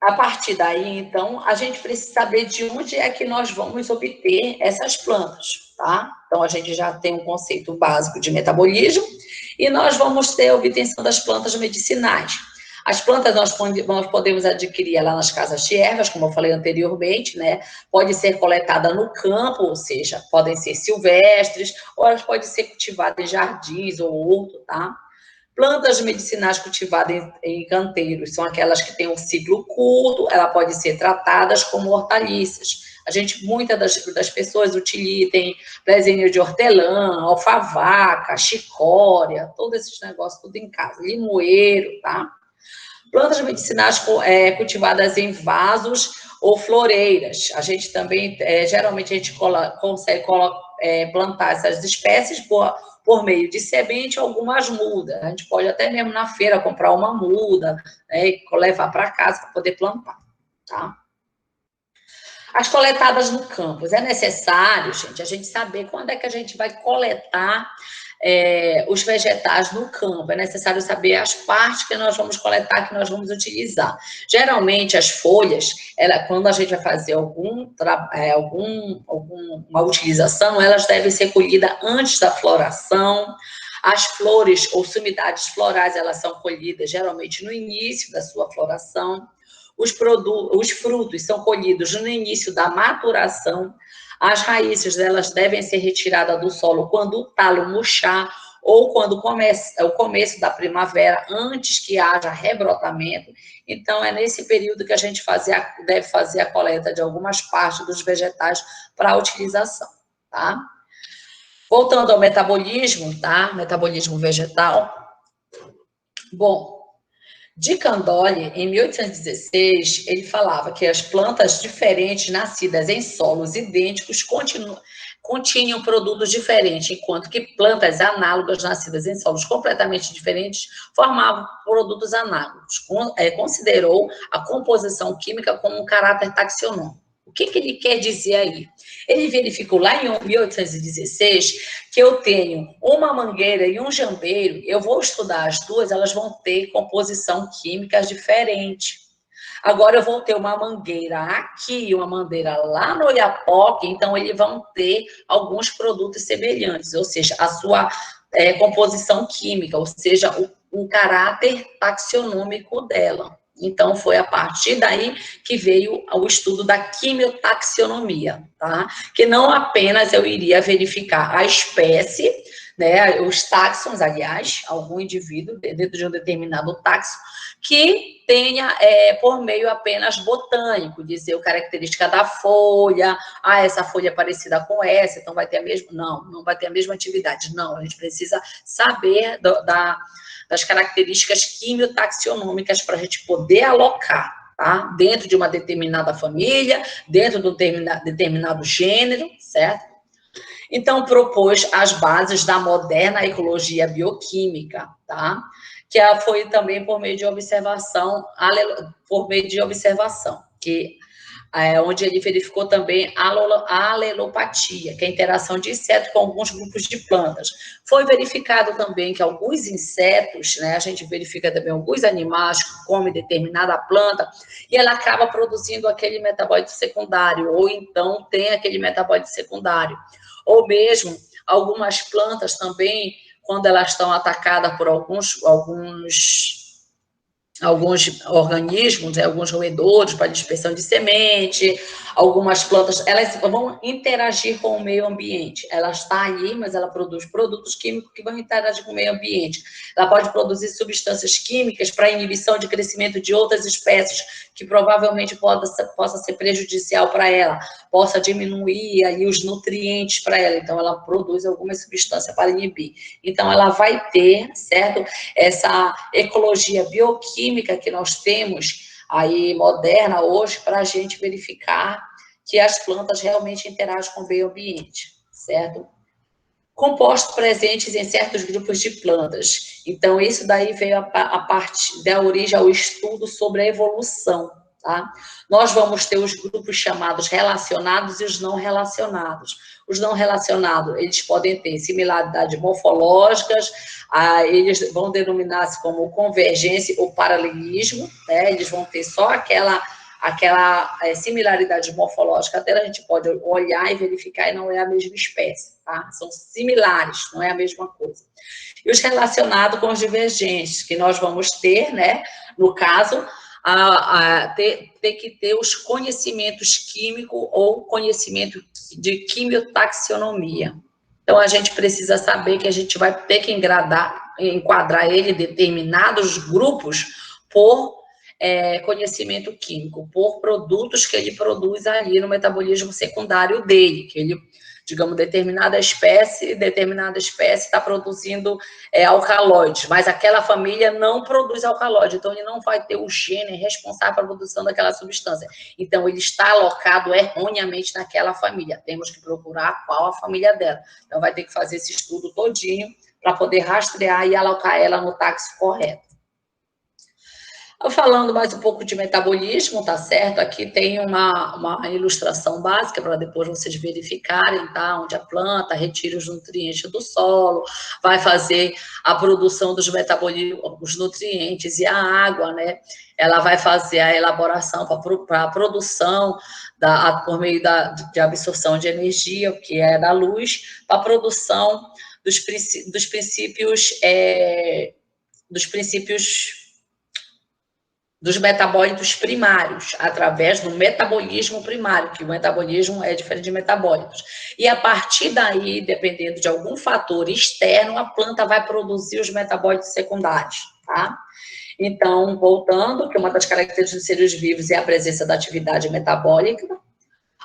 S1: a partir daí, então, a gente precisa saber de onde é que nós vamos obter essas plantas, tá? Então, a gente já tem um conceito básico de metabolismo e nós vamos ter a obtenção das plantas medicinais. As plantas nós podemos adquirir lá nas casas de ervas, como eu falei anteriormente, né? Pode ser coletada no campo, ou seja, podem ser silvestres, ou elas podem ser cultivadas em jardins ou horto, tá? Plantas medicinais cultivadas em canteiros são aquelas que têm um ciclo curto, ela pode ser tratadas como hortaliças. Muitas das pessoas utilizam desenho de hortelã, alfavaca, chicória, todos esses negócios tudo em casa, limoeiro, tá? Plantas medicinais cultivadas em vasos ou floreiras. A gente também, geralmente, a gente consegue plantar essas espécies por meio de semente ou algumas mudas. A gente pode até mesmo na feira comprar uma muda, né, e levar para casa para poder plantar, tá? As coletadas no campus. É necessário, gente, a gente saber quando é que a gente vai coletar os vegetais no campo. É necessário saber as partes que nós vamos coletar, que nós vamos utilizar. Geralmente, as folhas, quando a gente vai fazer alguma utilização, elas devem ser colhidas antes da floração. As flores ou sumidades florais, elas são colhidas geralmente no início da sua floração. Os frutos são colhidos no início da maturação. As raízes delas devem ser retiradas do solo quando o talo murchar ou quando começa o começo da primavera, antes que haja rebrotamento. Então, é nesse período que a gente deve fazer a coleta de algumas partes dos vegetais para utilização, tá? Voltando ao metabolismo, tá? Metabolismo vegetal. Bom, de Candolle, em 1816, ele falava que as plantas diferentes nascidas em solos idênticos continham produtos diferentes, enquanto que plantas análogas nascidas em solos completamente diferentes formavam produtos análogos. Considerou a composição química como um caráter taxonômico. O que ele quer dizer aí? Ele verificou lá em 1816 que eu tenho uma mangueira e um jambeiro, eu vou estudar as duas, elas vão ter composição química diferente. Agora eu vou ter uma mangueira aqui e uma mangueira lá no Oiapoque, então eles vão ter alguns produtos semelhantes, ou seja, a sua composição química, ou seja, o caráter taxonômico dela. Então, foi a partir daí que veio o estudo da quimiotaxonomia, tá? Que não apenas eu iria verificar a espécie, né, os táxons, aliás, algum indivíduo dentro de um determinado táxon, que tenha, por meio apenas botânico, dizer a característica da folha, essa folha é parecida com essa, então vai ter a mesma... Não vai ter a mesma atividade, não, a gente precisa saber das características quimiotaxonômicas para a gente poder alocar, tá? Dentro de uma determinada família, dentro de um determinado gênero, certo? Então, propôs as bases da moderna ecologia bioquímica, tá? Que foi também por meio de observação, onde ele verificou também a alelopatia, que é a interação de insetos com alguns grupos de plantas. Foi verificado também que alguns insetos, né, a gente verifica também alguns animais que comem determinada planta, e ela acaba produzindo aquele metabólito secundário, ou então tem aquele metabólito secundário. Ou mesmo, algumas plantas também, quando elas estão atacadas por alguns organismos, né, alguns roedores para dispersão de semente, algumas plantas, elas vão interagir com o meio ambiente. Ela está ali, mas ela produz produtos químicos que vão interagir com o meio ambiente. Ela pode produzir substâncias químicas para inibição de crescimento de outras espécies, que provavelmente possa ser prejudicial para ela, possa diminuir ali os nutrientes para ela. Então, ela produz alguma substância para inibir. Então, ela vai ter, certo? Essa ecologia bioquímica que nós temos aí moderna hoje para a gente verificar que as plantas realmente interagem com o meio ambiente, certo? Compostos presentes em certos grupos de plantas. Então, isso daí veio a parte da origem ao estudo sobre a evolução, tá? Nós vamos ter os grupos chamados relacionados e os não relacionados. Os não relacionados, eles podem ter similaridades morfológicas, eles vão denominar-se como convergência ou paralelismo, né? Eles vão ter só aquela similaridade morfológica, até a gente pode olhar e verificar e não é a mesma espécie, tá? São similares, não é a mesma coisa. E os relacionados com os divergentes, que nós vamos ter, né? No caso, ter que ter os conhecimentos químicos ou conhecimento de quimiotaxonomia. Então, a gente precisa saber que a gente vai ter que enquadrar ele em determinados grupos por conhecimento químico, por produtos que ele produz ali no metabolismo secundário dele, que ele, digamos, determinada espécie está produzindo alcaloides, mas aquela família não produz alcaloide, então ele não vai ter o gene responsável pela produção daquela substância. Então, ele está alocado erroneamente naquela família. Temos que procurar qual a família dela. Então, vai ter que fazer esse estudo todinho para poder rastrear e alocar ela no táxi correto. Falando mais um pouco de metabolismo, tá certo? Aqui tem uma ilustração básica para depois vocês verificarem, tá? Onde a planta retira os nutrientes do solo, vai fazer a produção dos os nutrientes e a água, né? Ela vai fazer a elaboração para a produção por meio de absorção de energia, que é da luz, para a produção dos princípios dos metabólitos primários, através do metabolismo primário, que o metabolismo é diferente de metabólitos. E a partir daí, dependendo de algum fator externo, a planta vai produzir os metabólitos secundários, tá? Então, voltando, que uma das características dos seres vivos é a presença da atividade metabólica.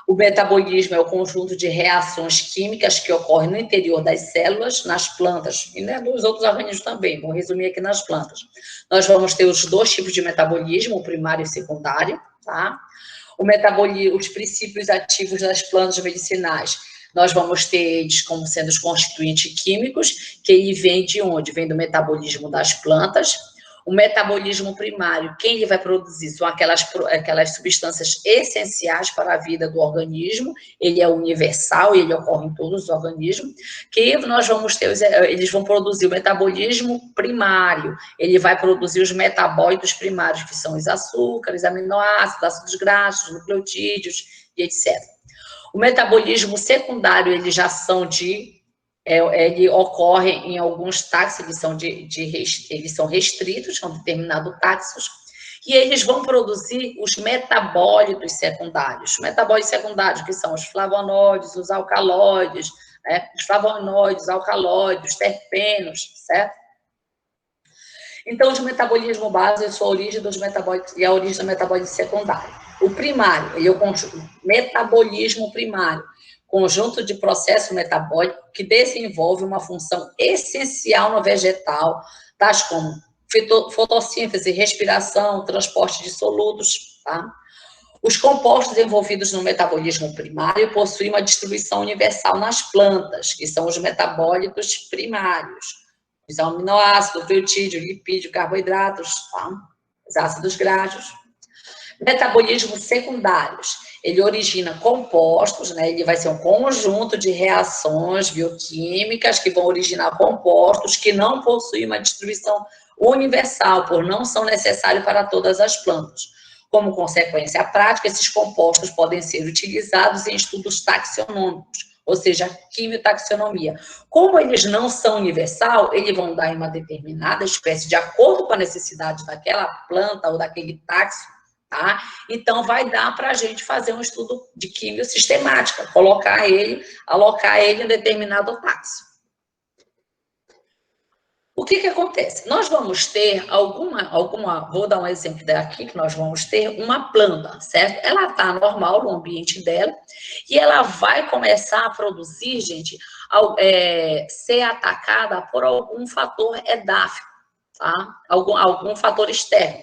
S1: O metabolismo é o conjunto de reações químicas que ocorrem no interior das células, nas plantas, e né, nos outros organismos também, vou resumir aqui nas plantas. Nós vamos ter os dois tipos de metabolismo, o primário e o secundário, tá? O metabolismo, os princípios ativos das plantas medicinais, nós vamos ter eles como sendo os constituintes químicos, que ele vem de onde? Vem do metabolismo das plantas. O metabolismo primário, quem ele vai produzir são aquelas substâncias essenciais para a vida do organismo, ele é universal, ele ocorre em todos os organismos, que nós vamos ter, eles vão produzir o metabolismo primário, ele vai produzir os metabólitos primários, que são os açúcares, aminoácidos, ácidos graxos, nucleotídeos e etc. O metabolismo secundário, eles já são ele ocorre em alguns táxis, eles são restritos a um determinado táxis, e eles vão produzir os metabólitos secundários. Os metabólitos secundários, que são os flavonoides, os alcaloides, né? Os flavonoides, alcaloides, terpenos, certo? Então, o metabolismo base é a sua origem dos metabólitos e a origem do metabolismo secundário. O primário, ele é o metabolismo primário, conjunto de processo metabólico que desenvolve uma função essencial no vegetal, tais como fotossíntese, respiração, transporte de solutos, tá? Os compostos envolvidos no metabolismo primário possuem uma distribuição universal nas plantas, que são os metabólitos primários. São aminoácidos, nucleotídeo, lipídio, carboidratos, tá? Os ácidos graxos. Metabolismos secundários, ele origina compostos, né? Ele vai ser um conjunto de reações bioquímicas que vão originar compostos que não possuem uma distribuição universal, por não são necessários para todas as plantas. Como consequência prática, esses compostos podem ser utilizados em estudos taxonômicos, ou seja, quimiotaxonomia. Como eles não são universal, eles vão dar em uma determinada espécie de acordo com a necessidade daquela planta ou daquele táxon, tá? Então, vai dar para a gente fazer um estudo de químio sistemática, alocar ele em determinado táxon. O que acontece? Nós vamos ter vou dar um exemplo daqui, que nós vamos ter uma planta, certo? Ela está normal no ambiente dela, e ela vai começar a produzir, gente, ser atacada por algum fator edáfico, tá? Algum fator externo,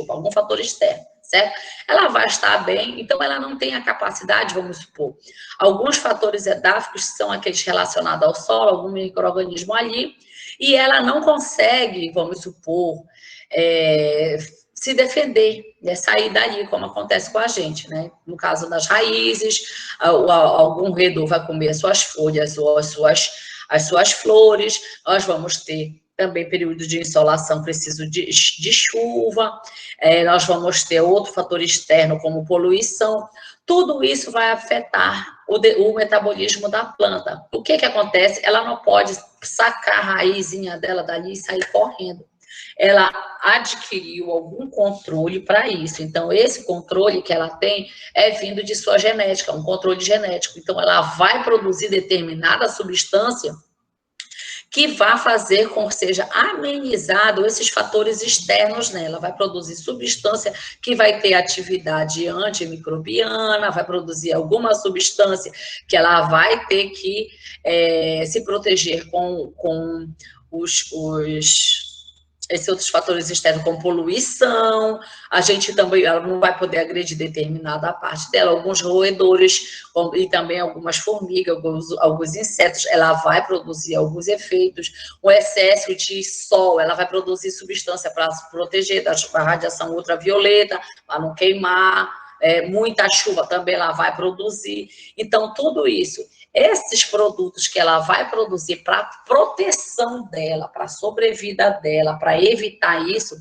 S1: algum fator externo, certo? Ela vai estar bem, então ela não tem a capacidade, vamos supor, alguns fatores edáficos são aqueles relacionados ao solo, algum micro-organismo ali, e ela não consegue, vamos supor, se defender, né, sair dali, como acontece com a gente, né? No caso das raízes, algum roedor vai comer as suas folhas ou as suas flores, nós vamos ter também período de insolação preciso de chuva, nós vamos ter outro fator externo como poluição, tudo isso vai afetar o metabolismo da planta. O que acontece? Ela não pode sacar a raizinha dela dali e sair correndo. Ela adquiriu algum controle para isso. Então, esse controle que ela tem é vindo de sua genética, um controle genético. Então, ela vai produzir determinada substância que vai fazer com que seja amenizado esses fatores externos nela. Vai produzir substância que vai ter atividade antimicrobiana, vai produzir alguma substância que ela vai ter que se proteger com esses outros fatores externos, como poluição, a gente também, ela não vai poder agredir determinada parte dela, alguns roedores, e também algumas formigas, alguns insetos, ela vai produzir alguns efeitos, o excesso de sol, ela vai produzir substância para se proteger da radiação ultravioleta, para não queimar, muita chuva também ela vai produzir, então tudo isso, esses produtos que ela vai produzir para proteção dela, para a sobrevida dela, para evitar isso,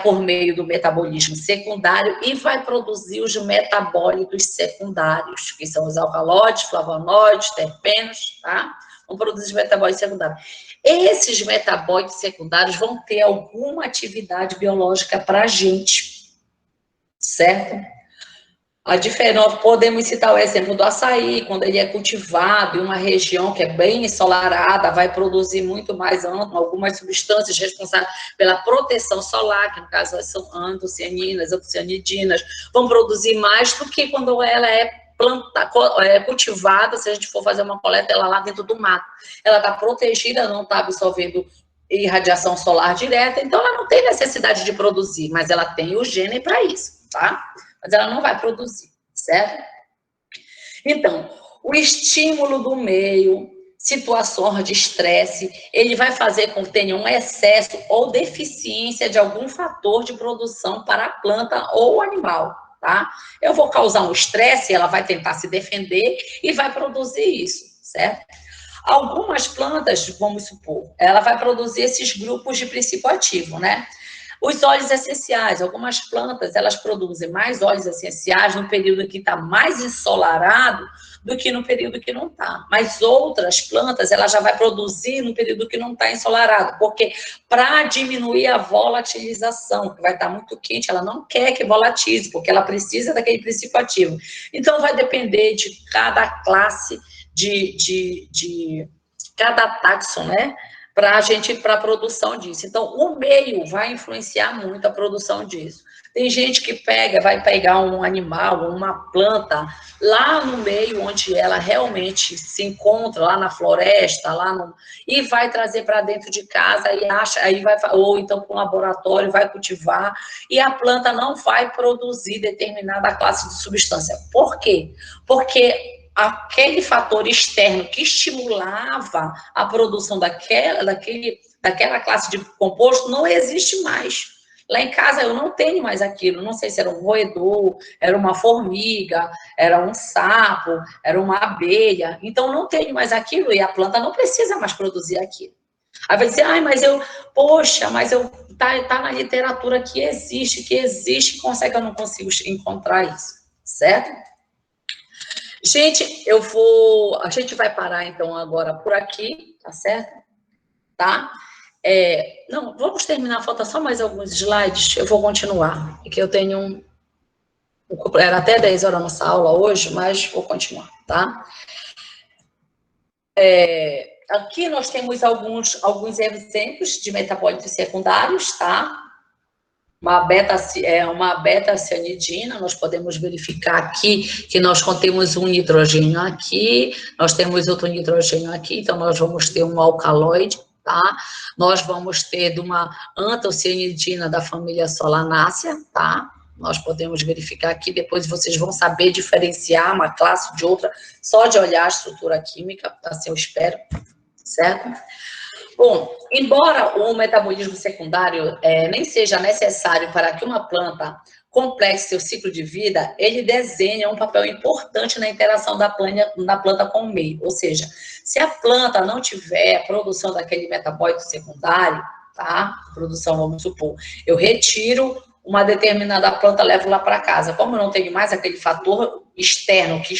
S1: por meio do metabolismo secundário e vai produzir os metabólitos secundários, que são os alcaloides, flavonoides, terpenos, tá? vão produzir metabólitos secundários. Esses metabólitos secundários vão ter alguma atividade biológica para a gente, certo? Podemos citar o exemplo do açaí, quando ele é cultivado em uma região que é bem ensolarada, vai produzir muito mais algumas substâncias responsáveis pela proteção solar, que no caso são antocianinas, antocianidinas, vão produzir mais do que quando ela é cultivada, se a gente for fazer uma coleta, ela lá dentro do mato. Ela está protegida, não está absorvendo irradiação solar direta, então ela não tem necessidade de produzir, mas ela tem o gene para isso, tá? Mas ela não vai produzir, certo? Então, o estímulo do meio, situações de estresse, ele vai fazer com que tenha um excesso ou deficiência de algum fator de produção para a planta ou o animal, tá? Eu vou causar um estresse, ela vai tentar se defender e vai produzir isso, certo? Algumas plantas, vamos supor, ela vai produzir esses grupos de princípio ativo, né? Os óleos essenciais, algumas plantas, elas produzem mais óleos essenciais no período que está mais ensolarado do que no período que não está. Mas outras plantas, ela já vai produzir no período que não está ensolarado, porque para diminuir a volatilização, que vai estar muito quente, ela não quer que volatize, porque ela precisa daquele princípio ativo. Então, vai depender de cada classe, de cada taxon, né? Para a produção disso. Então, o meio vai influenciar muito a produção disso. Tem gente que vai pegar um animal, uma planta, lá no meio onde ela realmente se encontra, lá na floresta, e vai trazer para dentro de casa e acha, ou então para um laboratório, vai cultivar, e a planta não vai produzir determinada classe de substância. Por quê? Porque aquele fator externo que estimulava a produção daquela classe de composto não existe mais. Lá em casa eu não tenho mais aquilo, não sei se era um roedor, era uma formiga, era um sapo, era uma abelha, então não tenho mais aquilo e a planta não precisa mais produzir aquilo. Aí vai dizer, mas tá na literatura que existe, consegue, eu não consigo encontrar isso, certo? Gente, a gente vai parar então agora por aqui, tá certo? Tá? Não, vamos terminar, falta só mais alguns slides, eu vou continuar, porque eu tenho era até 10 horas nossa aula hoje, mas vou continuar, tá? Aqui nós temos alguns exemplos de metabólitos secundários, tá? Uma beta-cianidina, nós podemos verificar aqui que nós contemos um nitrogênio aqui, nós temos outro nitrogênio aqui, então nós vamos ter um alcaloide, tá? Nós vamos ter de uma antocianidina da família solanácea, tá? Nós podemos verificar aqui, depois vocês vão saber diferenciar uma classe de outra, só de olhar a estrutura química, assim eu espero, certo? Bom, embora o metabolismo secundário nem seja necessário para que uma planta complete seu ciclo de vida, ele desenha um papel importante na interação da planta com o meio. Ou seja, se a planta não tiver a produção daquele metabólito secundário, tá? Produção, vamos supor, eu retiro uma determinada planta, levo lá para casa. Como eu não tenho mais aquele fator externo que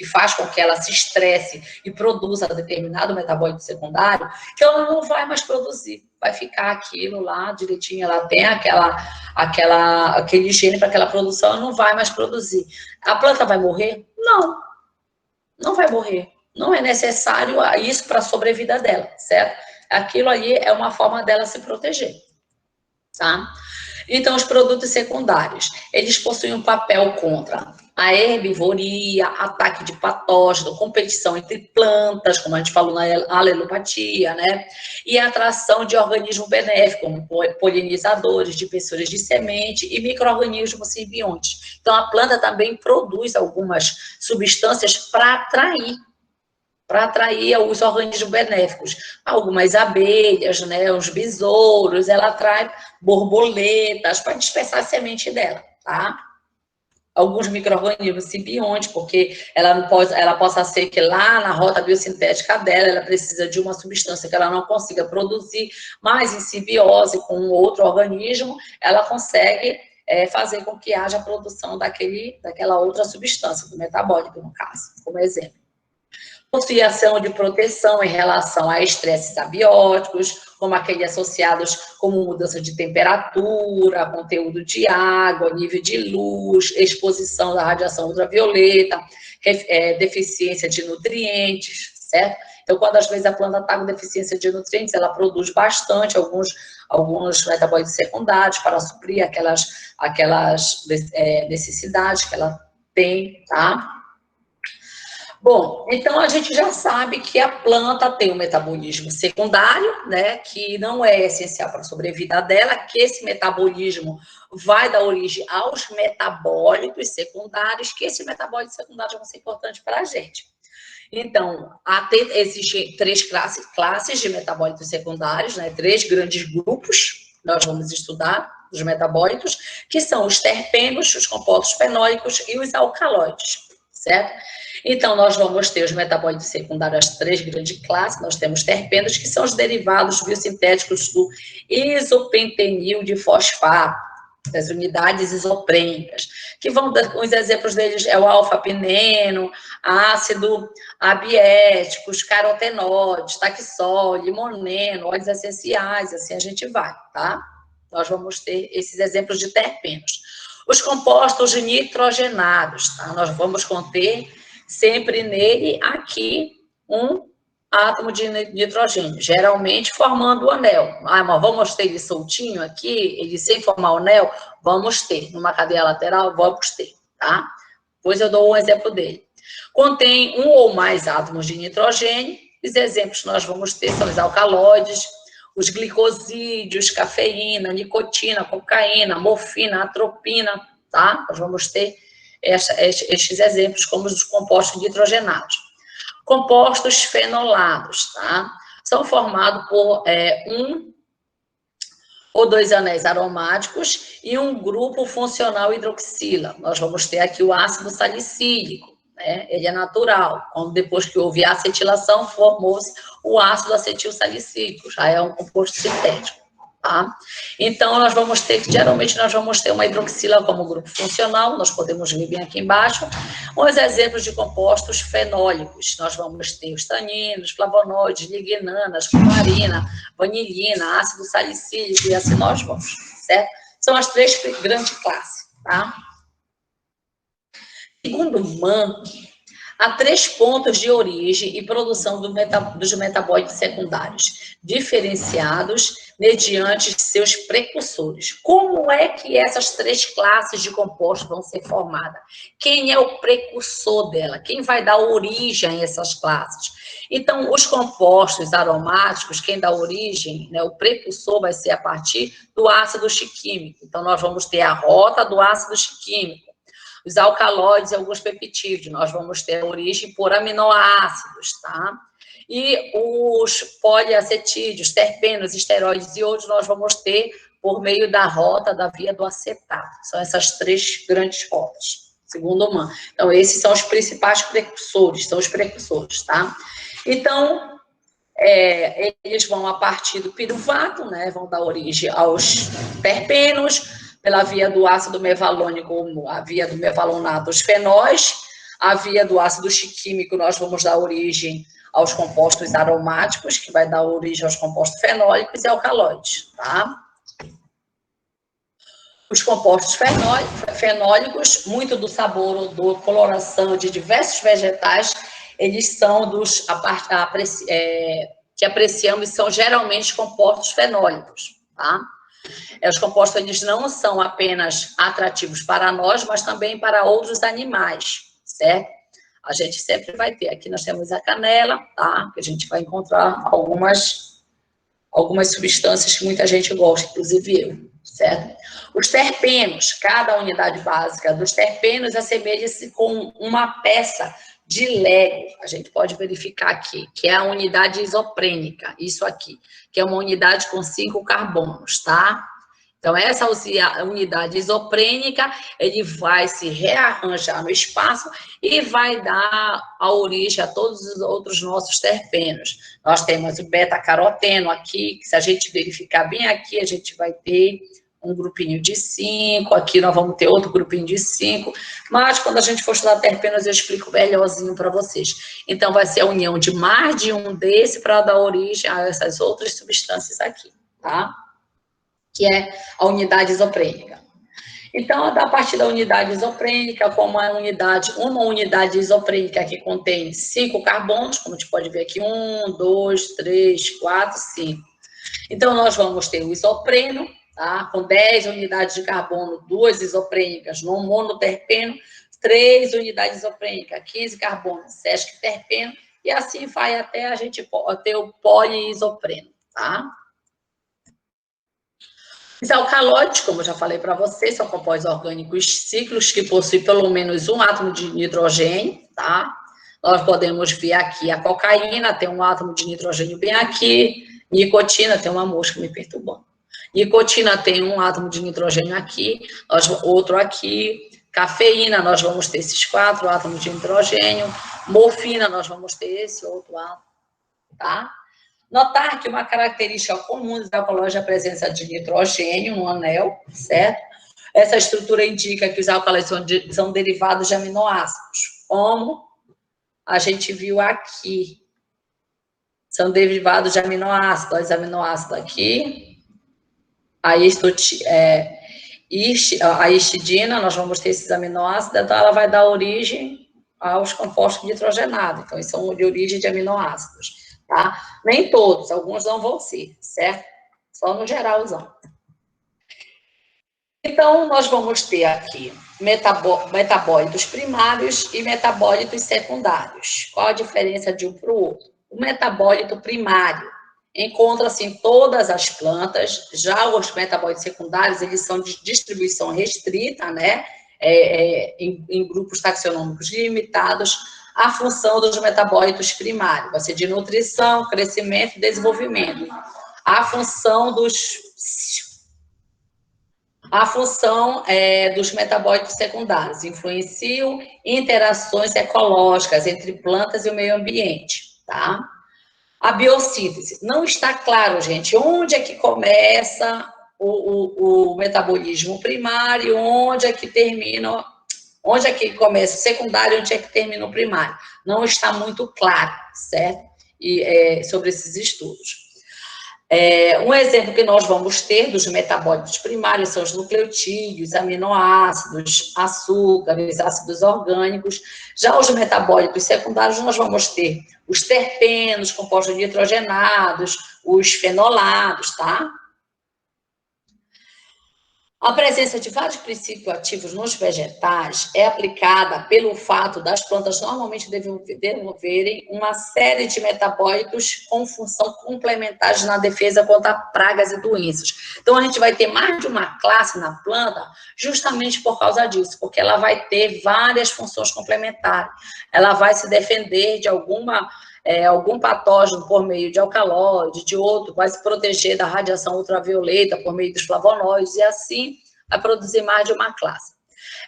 S1: faz com que ela se estresse e produza determinado metabólito secundário, então ela não vai mais produzir, vai ficar aquilo lá direitinho, ela tem aquele gene para aquela produção, ela não vai mais produzir. A planta vai morrer? Não, não vai morrer. Não é necessário isso para a sobrevida dela, certo? Aquilo ali é uma forma dela se proteger, tá? Então, os produtos secundários, eles possuem um papel contra a herbivoria, ataque de patógeno, competição entre plantas, como a gente falou na alelopatia, né? E a atração de organismos benéficos, como polinizadores, dispersores de semente e micro-organismos simbiontes. Então, a planta também produz algumas substâncias para atrair os organismos benéficos. Algumas abelhas, né, os besouros, ela atrai borboletas para dispersar a semente dela, tá? Alguns micro-organismos simbiontes, porque ela possa ser que lá na rota biosintética dela, ela precisa de uma substância que ela não consiga produzir, mas em simbiose com outro organismo, ela consegue fazer com que haja a produção daquela outra substância, do metabólico, no caso, como exemplo. Possui ação de proteção em relação a estresses abióticos, como aqueles associados como mudança de temperatura, conteúdo de água, nível de luz, exposição da radiação ultravioleta, deficiência de nutrientes, certo? Então, quando às vezes a planta está com deficiência de nutrientes, ela produz bastante alguns metabólitos secundários para suprir aquelas necessidades que ela tem, tá? Bom, então a gente já sabe que a planta tem um metabolismo secundário, né, que não é essencial para a sobrevida dela, que esse metabolismo vai dar origem aos metabólitos secundários, que esses metabólitos secundários vão ser importantes para a gente. Então, existem 3 classes de metabólitos secundários, né, 3 grandes grupos, nós vamos estudar os metabólitos, que são os terpenos, os compostos fenólicos e os alcaloides, certo? Então, nós vamos ter os metabólitos secundários, as 3 grandes classes. Nós temos terpenos, que são os derivados biosintéticos do isopentenil de fosfato, das unidades isoprenhas, que vão dar, os exemplos deles é o alfa-pineno, ácido abiético, os carotenóides, taxol, limoneno, óleos essenciais, assim a gente vai, tá? Nós vamos ter esses exemplos de terpenos. Os compostos nitrogenados, tá? Nós vamos conter sempre nele aqui um átomo de nitrogênio, geralmente formando o anel. Ah, mas vamos ter ele soltinho aqui, ele sem formar o anel? Vamos ter. Numa cadeia lateral, vamos ter, tá? Depois eu dou um exemplo dele. Contém um ou mais átomos de nitrogênio. Os exemplos que nós vamos ter são os alcaloides, os glicosídeos, cafeína, nicotina, cocaína, morfina, atropina, tá? Nós vamos ter estes exemplos como os compostos nitrogenados. Compostos fenolados, tá? São formados por 1 ou 2 anéis aromáticos e um grupo funcional hidroxila. Nós vamos ter aqui o ácido salicílico, né? Ele é natural. Quando depois que houve a acetilação, formou-se o ácido acetil salicílico, já é um composto sintético. Tá? Então, geralmente nós vamos ter uma hidroxila como grupo funcional, nós podemos ver bem aqui embaixo, os exemplos de compostos fenólicos, nós vamos ter os taninos, flavonoides, lignanas, cumarina, vanilina, ácido salicílico e assim nós vamos, certo? São as 3 grandes classes, tá? Segundo Mann, há 3 pontos de origem e produção dos metabólitos secundários, diferenciados mediante seus precursores. Como é que essas 3 classes de compostos vão ser formadas? Quem é o precursor dela? Quem vai dar origem a essas classes? Então, os compostos aromáticos, quem dá origem, né, o precursor vai ser a partir do ácido chiquímico. Então, nós vamos ter a rota do ácido chiquímico. Os alcaloides e alguns peptídeos, nós vamos ter a origem por aminoácidos, tá? E os poliacetídeos, terpenos, esteroides e outros, nós vamos ter por meio da rota da via do acetato. São essas 3 grandes rotas, segundo o Mann. Então, esses são os principais precursores, são os precursores, tá? Então, eles vão a partir do piruvato, né? Vão dar origem aos terpenos, pela via do ácido mevalônico, a via do mevalonato, os fenóis, a via do ácido chiquímico, nós vamos dar origem aos compostos aromáticos, que vai dar origem aos compostos fenólicos e alcaloides, tá? Os compostos fenólicos, muito do sabor, odor, coloração de diversos vegetais, eles são que apreciamos, são geralmente compostos fenólicos, tá? Os compostos, eles não são apenas atrativos para nós, mas também para outros animais, certo? A gente sempre vai ter, aqui nós temos a canela, tá? Que a gente vai encontrar algumas substâncias que muita gente gosta, inclusive eu, certo? Os terpenos, cada unidade básica dos terpenos assemelha-se com uma peça de Lego, a gente pode verificar aqui, que é a unidade isoprênica, isso aqui, que é uma unidade com 5 carbonos, tá? Então, essa unidade isoprênica, ele vai se rearranjar no espaço e vai dar a origem a todos os outros nossos terpenos. Nós temos o beta-caroteno aqui, que se a gente verificar bem aqui, a gente vai ter um grupinho de 5, aqui nós vamos ter outro grupinho de 5, mas quando a gente for estudar terpenos eu explico melhorzinho para vocês. Então, vai ser a união de mais de um desse para dar origem a essas outras substâncias aqui, tá? Que é a unidade isoprênica. Então, a partir da unidade isoprênica, como uma unidade isoprênica que contém 5 carbonos, como a gente pode ver aqui, 1, 2, 3, 4, 5. Então, nós vamos ter o isopreno, tá? Com 10 unidades de carbono, 2 isoprênicas no monoterpeno, 3 unidades isoprênicas, 15 carbonos, sesquiterpeno, e assim vai até a gente ter o poliisopreno, tá? Os alcaloides, como eu já falei para vocês, são compostos orgânicos cíclicos que possuem pelo menos um átomo de nitrogênio, tá? Nós podemos ver aqui a cocaína, tem um átomo de nitrogênio bem aqui, nicotina, tem uma mosca me perturbando. Nicotina tem um átomo de nitrogênio aqui, outro aqui. Cafeína, nós vamos ter esses 4 átomos de nitrogênio. Morfina, nós vamos ter esse outro átomo, tá? Notar que uma característica comum dos alcaloides é a presença de nitrogênio no anel, certo? Essa estrutura indica que os alcaloides são derivados de aminoácidos, como a gente viu aqui. São derivados de aminoácidos, os aminoácidos aqui. A histidina, nós vamos ter esses aminoácidos, então ela vai dar origem aos compostos nitrogenados. Então, eles são de origem de aminoácidos. Tá? Nem todos, alguns não vão ser, certo? Só no geralzão. Então, nós vamos ter aqui metabólitos primários e metabólitos secundários. Qual a diferença de um para o outro? O metabólito primário encontra-se em todas as plantas, já os metabólitos secundários, eles são de distribuição restrita, né? Em grupos taxonômicos limitados. A função dos metabólitos primários vai ser de nutrição, crescimento e desenvolvimento. A função dos metabólitos secundários influenciam interações ecológicas entre plantas e o meio ambiente, tá? A biossíntese. Não está claro, gente, onde é que começa o metabolismo primário, onde é que termina... Onde é que começa o secundário, onde é que termina o primário? Não está muito claro, certo? Sobre esses estudos. Um exemplo que nós vamos ter dos metabólitos primários são os nucleotídeos, aminoácidos, açúcares, ácidos orgânicos. Já os metabólitos secundários, nós vamos ter os terpenos, compostos nitrogenados, os fenolados, tá? A presença de vários princípios ativos nos vegetais é aplicada pelo fato das plantas normalmente desenvolverem uma série de metabólitos com função complementares na defesa contra pragas e doenças. Então, a gente vai ter mais de uma classe na planta justamente por causa disso, porque ela vai ter várias funções complementares. Ela vai se defender de algum patógeno por meio de alcaloide, de outro, vai se proteger da radiação ultravioleta por meio dos flavonoides, e assim vai produzir mais de uma classe.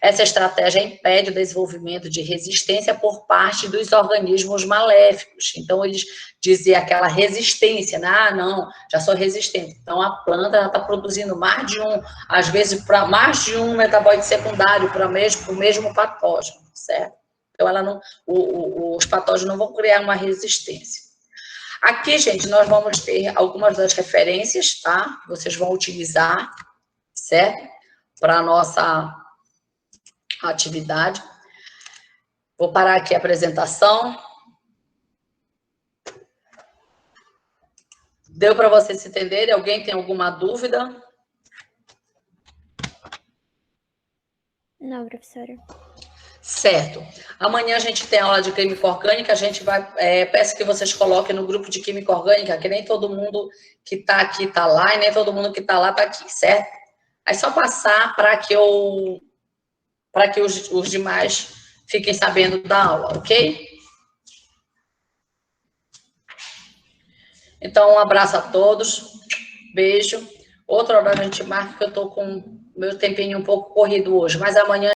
S1: Essa estratégia impede o desenvolvimento de resistência por parte dos organismos maléficos. Então, eles dizem aquela resistência, né? Ah, não, já sou resistente. Então, a planta está produzindo mais de um, às vezes, para mais de um metabólico secundário para o mesmo patógeno, certo? Então, os patógenos não vão criar uma resistência. Aqui, gente, nós vamos ter algumas das referências, tá? Que vocês vão utilizar, certo? Para a nossa atividade. Vou parar aqui a apresentação. Deu para vocês entenderem? Alguém tem alguma dúvida?
S2: Não, professora.
S1: Certo. Amanhã a gente tem aula de química orgânica, a gente vai... peço que vocês coloquem no grupo de química orgânica, que nem todo mundo que está aqui está lá, e nem todo mundo que está lá está aqui, certo? É só passar para que os demais fiquem sabendo da aula, ok? Então, um abraço a todos, beijo. Outra hora a gente marca, que eu estou com meu tempinho um pouco corrido hoje, mas amanhã